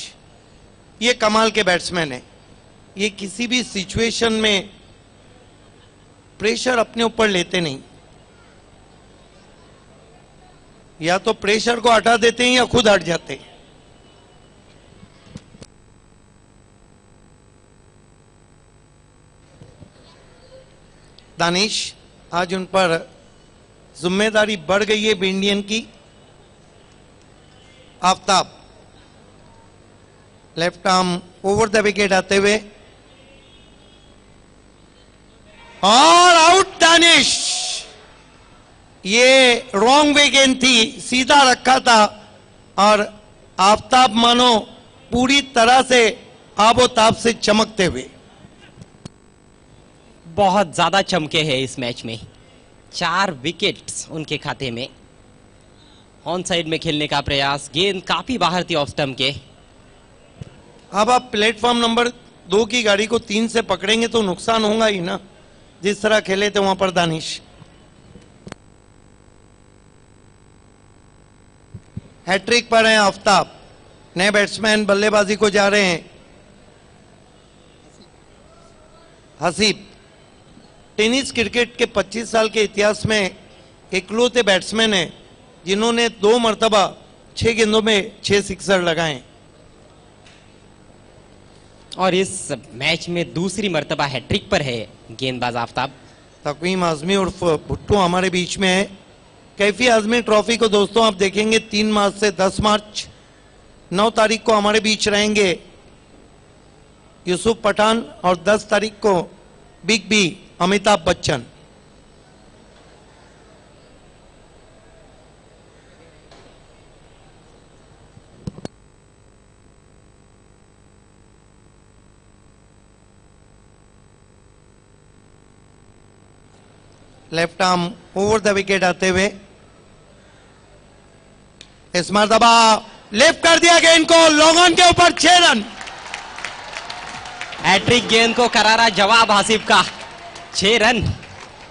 ये कमाल के बैट्समैन है। ये किसी भी सिचुएशन में प्रेशर अपने ऊपर लेते नहीं, या तो प्रेशर को हटा देते हैं या खुद हट जाते हैं। दानिश, आज उन पर जिम्मेदारी बढ़ गई है इंडियन की। Aftab, left arm over the wicket आते हुए और आउट। दानिश, ये रॉन्ग वे गेंद थी, सीधा रखा था और आफ्ताब मानो पूरी तरह से आबोताब से चमकते हुए। बहुत ज्यादा चमके हैं इस मैच में। 4 विकेट्स उनके खाते में। ऑन साइड में खेलने का प्रयास, गेंद काफी बाहर थी ऑफ स्टंप के। अब आप प्लेटफॉर्म नंबर 2 की गाड़ी को 3 से पकड़ेंगे तो नुकसान होगा ही ना, जिस तरह खेले थे वहां पर दानिश। हैट्रिक पर हैं आफ्ताब। नए बैट्समैन बल्लेबाजी को जा रहे हैं। हसीब, टेनिस क्रिकेट के 25 साल के इतिहास में इकलौते बैट्समैन हैं जिन्होंने 2 मरतबा 6 गेंदों में 6 सिक्सर लगाए। और इस मैच में दूसरी मर्तबा हैट्रिक पर है गेंदबाज आफ्ताब। तकवीम आजमी उर्फ भुट्टो हमारे बीच में है। कैफी आजमी ट्रॉफी को दोस्तों आप देखेंगे 3 मार्च से 10 मार्च, 9 तारीख को हमारे बीच रहेंगे यूसुफ पठान और 10 तारीख को big B Amitabh Bachchan. Left arm over the wicket आते हुए इस मरतबा लेफ्ट कर दिया गेंद को, लॉन्ग ऑन के ऊपर 6 रन। हैट्रिक गेंद को करारा जवाब हसीब का, 6 रन।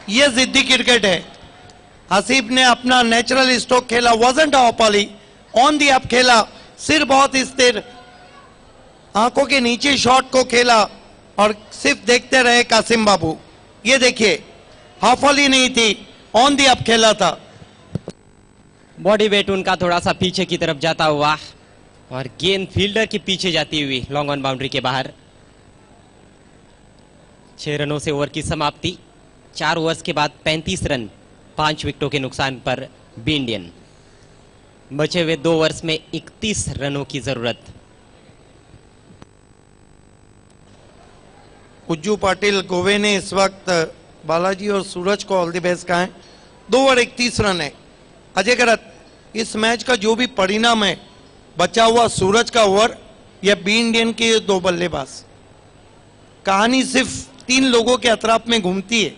ये जिद्दी क्रिकेट है। हसीब ने अपना नेचुरल स्ट्रोक खेला, वाजंट off Ollie, on the up खेला, सिर बहुत स्थिर, आंखों के नीचे शॉट को खेला और सिर्फ देखते रहे कासिम बाबू। ये देखिए, हाफ ऑली नहीं थी, ऑन दी अप खेला था। बॉडी वेट उनका थोड़ा सा पीछे की तरफ जाता हुआ और गेंद फील्डर के पीछे जाती हुई लॉन्ग ऑन बाउंड्री के बाहर। 6 रनों से ओवर की समाप्ति। 4 ओवर्स के बाद 35 रन, 5 विकेटों के नुकसान पर बी इंडियन। बचे हुए 2 ओवर्स में 31 रनों की जरूरत। कुज्जू पाटिल गोवे ने इस वक्त बालाजी और सूरज को ऑल द बेस्ट कहा है। 2 ओवर 31 रन है। अजय करत, इस मैच का जो भी परिणाम है, बचा हुआ सूरज का ओवर या बी इंडियन के 2 बल्लेबाज, कहानी सिर्फ 3 लोगों के अतराफ में घूमती है।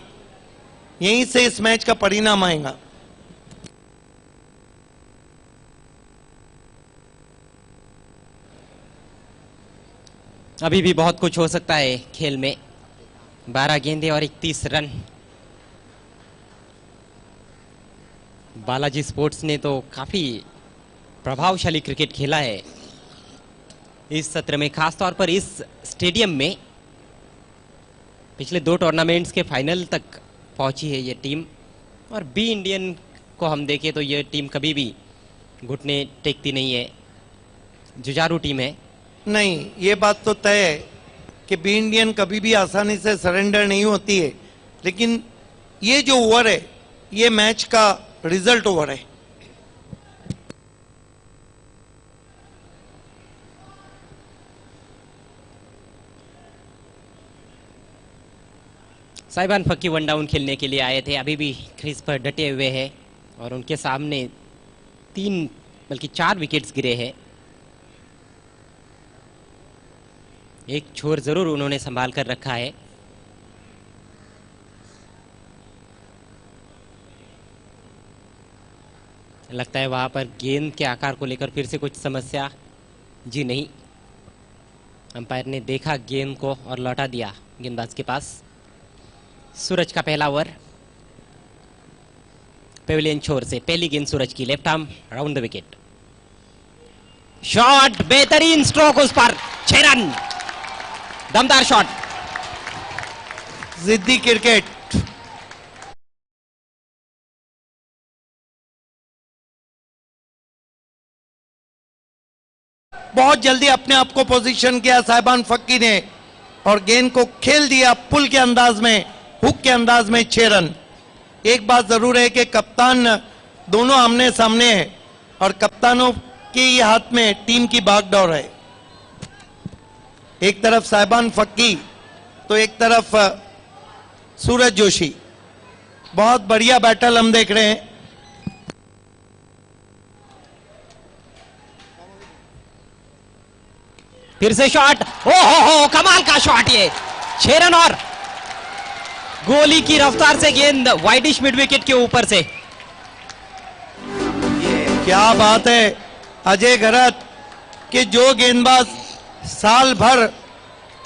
यहीं से इस मैच का परिणाम आएगा। अभी भी बहुत कुछ हो सकता है खेल में। 12 गेंदें और 31 रन। बालाजी स्पोर्ट्स ने तो काफी प्रभावशाली क्रिकेट खेला है इस सत्र में, खासतौर पर इस स्टेडियम में। पिछले 2 टूर्नामेंट्स के फाइनल तक पहुंची है ये टीम, और बी इंडियन को हम देखें तो ये टीम कभी भी घुटने टेकती नहीं है, जुझारू टीम है। नहीं, ये बात तो तय है कि बी इंडियन कभी भी आसानी से सरेंडर नहीं होती है, लेकिन ये जो ओवर है ये मैच का रिजल्ट ओवर है। साहिबान फक्की वन डाउन खेलने के लिए आए थे, अभी भी क्रीज पर डटे हुए हैं और उनके सामने 3 बल्कि 4 विकेट्स गिरे हैं। एक छोर जरूर उन्होंने संभाल कर रखा है। लगता है वहां पर गेंद के आकार को लेकर फिर से कुछ समस्या। जी नहीं, अंपायर ने देखा गेंद को और लौटा दिया गेंदबाज के पास। सूरज का पहला ओवर पेविलियन छोर से, पहली गेंद सूरज की, left arm round the wicket. Shot, बेहतरीन स्ट्रोक उस पर, 6 रन, दमदार शॉट। जिद्दी क्रिकेट। बहुत जल्दी अपने आप को पोजीशन किया साहिबान फक्की ने और गेंद को खेल दिया पुल के अंदाज में, हुक के अंदाज में, 6 रन। एक बात जरूर है कि कप्तान दोनों आमने सामने है और कप्तानों के ही हाथ में टीम की बागडोर है। एक तरफ साहिबान फक्की तो एक तरफ सूरज जोशी। बहुत बढ़िया बैटल हम देख रहे हैं। फिर से शॉट, ओ हो कमाल का शॉट ये, 6 रन और गोली की रफ्तार से गेंद वाइडिश मिड विकेट के ऊपर से। क्या बात है अजय घरत कि जो गेंदबाज साल भर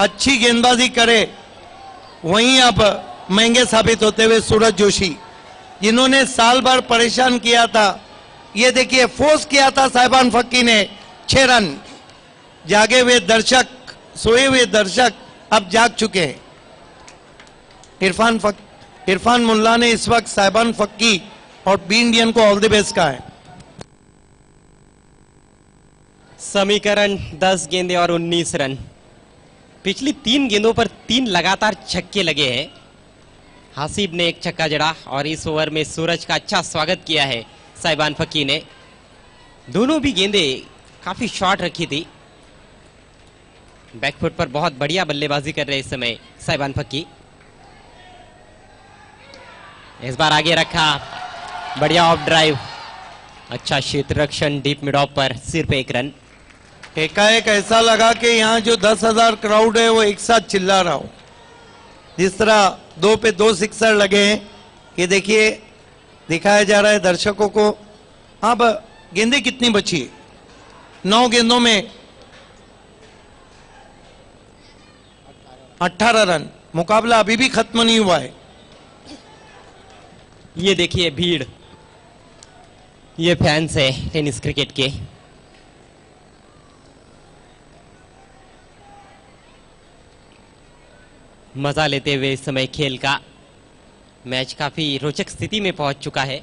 अच्छी गेंदबाजी करे वहीं अब महंगे साबित होते हुए सूरज जोशी, जिन्होंने साल भर परेशान किया था, ये देखिए फोर्स किया था साहिबान फक्की ने, 6 रन। जागे हुए दर्शक, सोए हुए दर्शक अब जाग चुके हैं। इरफान मुल्ला ने इस वक्त साहिबान फक्की और बी इंडियन को ऑल द बेस्ट कहा है। समीकरण 10 गेंदें और 19 रन। पिछली 3 गेंदों पर 3 लगातार छक्के लगे हैं। हासिब ने एक छक्का जड़ा और इस ओवर में सूरज का अच्छा स्वागत किया है साहिबान फक्की ने। दोनों भी गेंदें काफी शॉर्ट रखी थी। बैकफुट पर बहुत बढ़िया बल्लेबाजी कर रहे इस समय साहिबान फक्की। इस बार आगे रखा, बढ़िया ऑफ ड्राइव, अच्छा क्षेत्र रक्षण डीप मिड ऑफ पर, सिर पे 1 रन। एकाएक ऐसा लगा कि यहाँ जो 10,000 क्राउड है वो एक साथ चिल्ला रहा हो। जिस तरह 2 पे 2 सिक्सर लगे हैं, ये देखिए दिखाया जा रहा है दर्शकों को। अब गेंदें कितनी बची है? 9 गेंदों में 18 रन। मुकाबला अभी भी खत्म नहीं हुआ है। ये देखिए भीड़, ये फैंस है टेनिस क्रिकेट के। मजा लेते हुए इस समय खेल का। मैच काफी रोचक स्थिति में पहुंच चुका है।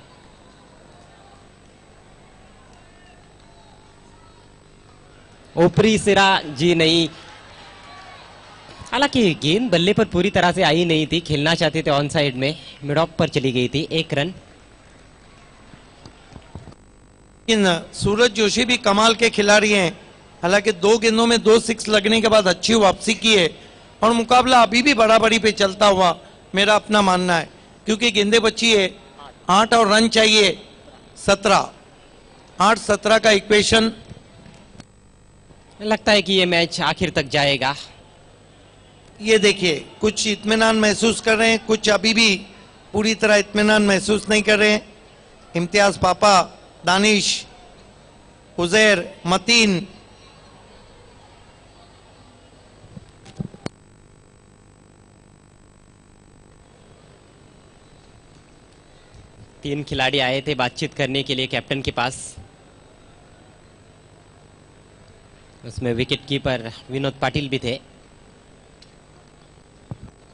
ऊपरी सिरा जी नहीं, हालांकि गेंद बल्ले पर पूरी तरह से आई नहीं थी, खेलना चाहते थे ऑन साइड में, मिड ऑफ पर चली गई थी, 1 रन। लेकिन सूरज जोशी भी कमाल के खिलाड़ी हैं। हालांकि 2 गेंदों में 2 सिक्स लगने के बाद अच्छी वापसी की है और मुकाबला अभी भी बराबरी पे चलता हुआ मेरा अपना मानना है, क्योंकि गेंदें बची है 8 और रन चाहिए 17। 8-17 का इक्वेशन। लगता है कि ये मैच आखिर तक जाएगा। ये देखिए कुछ इत्मीनान महसूस कर रहे हैं, कुछ अभी भी पूरी तरह इत्मीनान महसूस नहीं कर रहे हैं। इम्तियाज पापा, दानिश, उजैर, मतीन, तीन खिलाड़ी आए थे बातचीत करने के लिए कैप्टन के पास। उसमें विकेट कीपर विनोद पाटिल भी थे।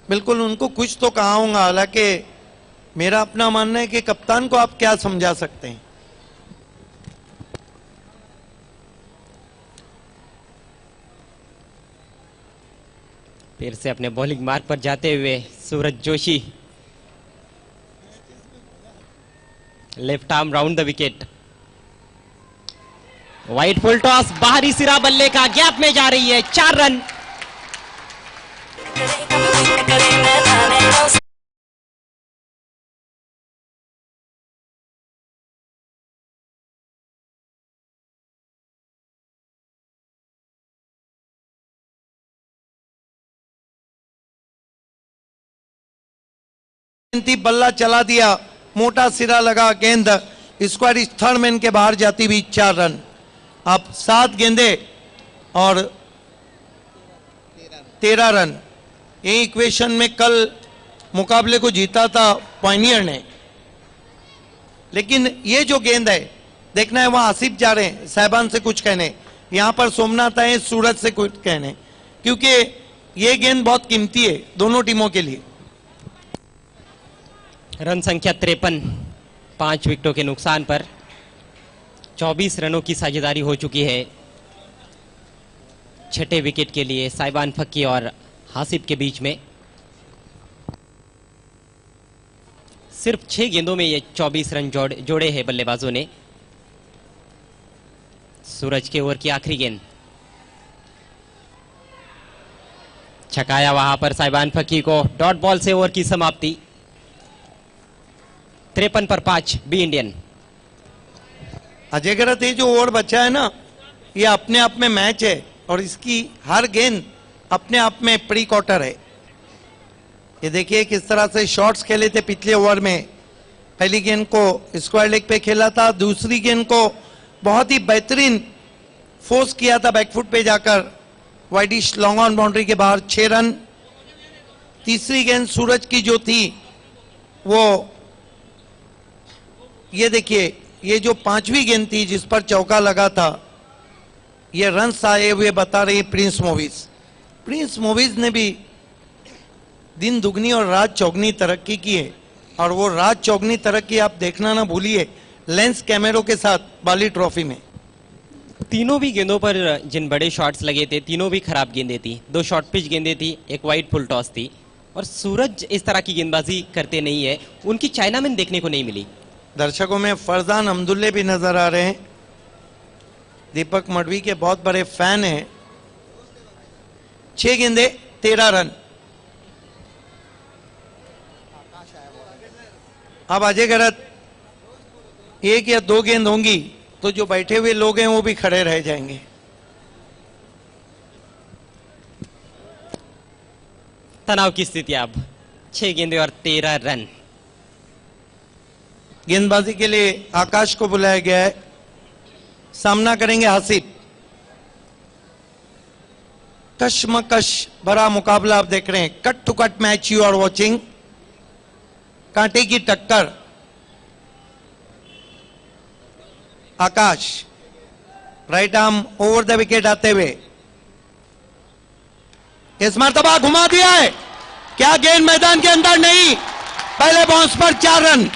बिल्कुल उनको कुछ तो कहा होगा, हालांकि मेरा अपना मानना है कि कप्तान को आप क्या समझा सकते हैं। फिर से अपने बॉलिंग मार्ग पर जाते हुए Suraj Joshi, left arm round the wicket, wide full toss, बाहरी सिरा बल्ले का, गैप में जा रही है, 4 रन। बल्ला चला दिया, मोटा सिरा लगा, गेंद स्क्वायर इस थर्ड मैन के बाहर जाती हुई 4 रन। अब 7 गेंदे और 13 रन। ये इक्वेशन में कल मुकाबले को जीता था पॉइनियर ने, लेकिन ये जो गेंद है देखना है, वहां आसिफ जा रहे हैं साहिबान से कुछ कहने, यहां पर सोमनाथ आए सूरज से कुछ कहने, क्योंकि ये गेंद बहुत कीमती है दोनों टीमों के लिए। रन संख्या 53, 5 विकेटों के नुकसान पर 24 रनों की साझेदारी हो चुकी है। छठे विकेट के लिए साहिबान फक्की और हासिब के बीच में सिर्फ 6 गेंदों में ये 24 रन जोड़े हैं बल्लेबाजों ने। सूरज के ओवर की आखिरी गेंद, छकाया वहां पर साहिबान फक्की को, डॉट बॉल से ओवर की समाप्ति। 53 पर 5 बी इंडियन। अजय गरत ये जो ओवर बचा है ना, ये अपने आप में मैच है और इसकी हर गेंद अपने आप में प्री क्वार्टर है। ये देखिए किस तरह से शॉट्स खेले थे पिछले ओवर में। पहली गेंद को स्क्वायर लेग पे खेला था, दूसरी गेंद को बहुत ही बेहतरीन फोर्स किया था बैकफुट पे जाकर, वाइडिश लॉन्ग ऑन बाउंड्री के बाहर 6 रन। तीसरी गेंद सूरज की जो थी वो, ये देखिए, ये जो 5वीं गेंद थी जिस पर चौका लगा था, ये रन्स आए हुए बता रही प्रिंस मूवीज। प्रिंस मूवीज ने भी दिन दुगनी और रात चौगनी तरक्की की है, और वो रात चौगनी तरक्की आप देखना ना भूलिए लेंस कैमरों के साथ बाली ट्रॉफी में। तीनों भी गेंदों पर जिन बड़े शॉट्स लगे थे, तीनों भी खराब गेंदें थी। 2 शॉर्ट पिच गेंदें थी, एक वाइड फुल टॉस थी, और सूरज इस तरह की गेंदबाजी करते नहीं है, उनकी चाइनामैन देखने को नहीं मिली। दर्शकों में फरजान अहमदुल्ले भी नजर आ रहे हैं, दीपक मडवी के बहुत बड़े फैन हैं। 6 गेंदे 13 रन। अब अजय गरत 1 या 2 गेंद होंगी तो जो बैठे हुए लोग हैं वो भी खड़े रह जाएंगे। तनाव की स्थिति अब 6 गेंदे और 13 रन। गेंदबाजी के लिए आकाश को बुलाया गया है, सामना करेंगे हासिब। कशमकश भरा मुकाबला आप देख रहे हैं, cut to cut match you are watching, कांटे की टक्कर। Akash right arm over the wicket आते हुए, इस मरतबा घुमा दिया है, क्या गेंद मैदान के अंदर नहीं, पहले बाउंस पर 4 रन।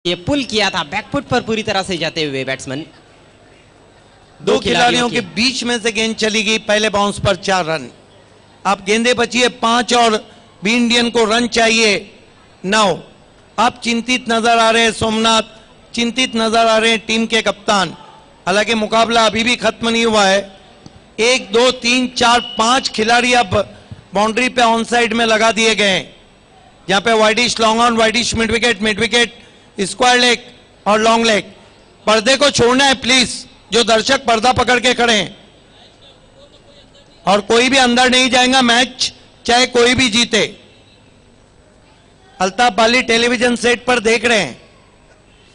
ये पुल किया था बैकफुट पर पूरी तरह से जाते हुए बैट्समैन। 2 खिलाड़ियों के बीच में से गेंद चली गई, पहले बाउंस पर 4 रन। अब गेंदे बची है 5 और बी इंडियन को रन चाहिए 9। अब चिंतित नजर आ रहे हैं सोमनाथ, चिंतित नजर आ रहे हैं टीम के कप्तान। हालांकि मुकाबला अभी भी खत्म नहीं हुआ है। 1 2 3 4 5 खिलाड़ी अब बाउंड्री पे ऑन साइड में लगा दिए गए हैं, जहां पे widish long on, widish mid wicket, square leg और लॉन्ग लेग। पर्दे को छोड़ना है प्लीज, जो दर्शक पर्दा पकड़ के खड़े हैं, और कोई भी अंदर नहीं जाएगा, मैच चाहे कोई भी जीते। अल्ताफ बाली टेलीविजन सेट पर देख रहे हैं।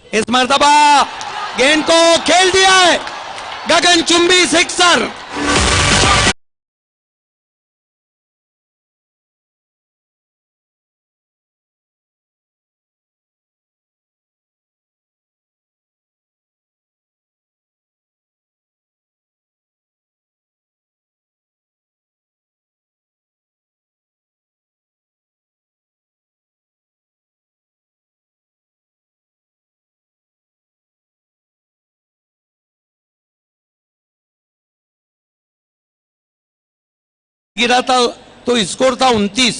इस मर्तबा गेंद को खेल दिया है, गगनचुंबी सिक्सर। गिरा था तो स्कोर था 29।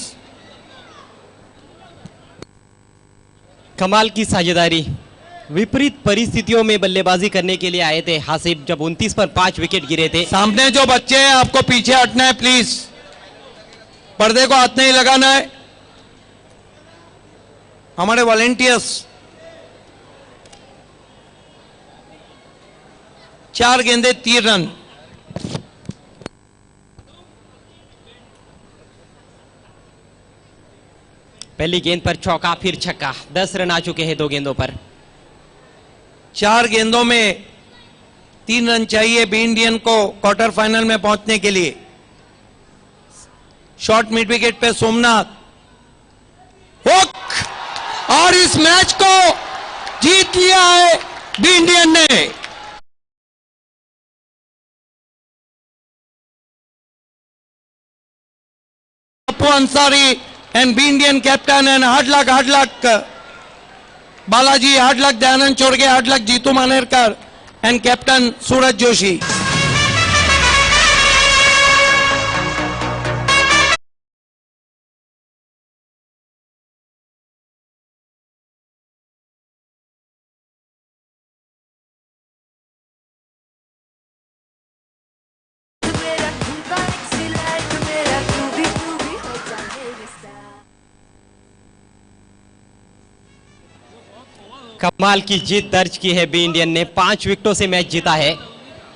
कमाल की साझेदारी। विपरीत परिस्थितियों में बल्लेबाजी करने के लिए आए थे हासिब, जब 29 पर 5 विकेट गिरे थे। सामने जो बच्चे हैं आपको पीछे हटना है प्लीज, पर्दे को हाथ नहीं लगाना है। हमारे वॉलेंटियर्स 4 गेंदे 3 रन। पहली गेंद पर चौका, फिर छक्का। 10 रन आ चुके हैं 2 गेंदों पर। 4 गेंदों में 3 रन चाहिए बी इंडियन को क्वार्टर फाइनल में पहुंचने के लिए। शॉर्ट मिड विकेट पे सोमनाथ हुक, और इस मैच को जीत लिया है बी इंडियन ने। Pappu Ansari and B Indian captain and hard luck Balaji, hard luck Dayanand Chorge, hard luck Jeetu Manerkar and captain Suraj Joshi. कमाल की जीत दर्ज की है बी इंडियन ने, 5 विकेटों से मैच जीता है।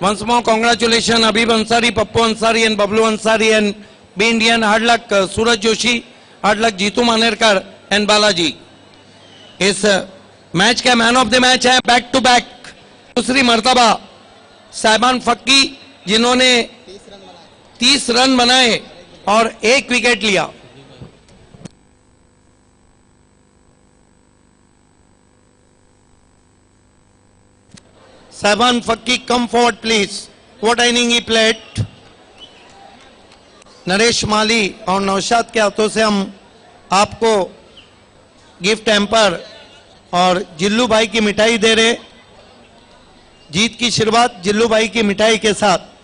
Once more, congratulations, Habib Ansari, Pappu Ansari, and Bablu Ansari, and B Indian. Hard luck, Suraj Joshi. Hard luck, Jeetu Manerkar and Balaji. इस मैच का मैन ऑफ द मैच है back to back दूसरी मर्तबा साहिबान फक्की, जिन्होंने 30 run बनाए और 1 wicket लिया। Sahiban Fakki, come forward please. What inning he played. Naresh Mali और नौशाद के हाथों से हम आपको गिफ्ट हैम्पर और जिल्लू भाई की मिठाई दे रहे। जीत की शुरुआत जिल्लू भाई की मिठाई के साथ।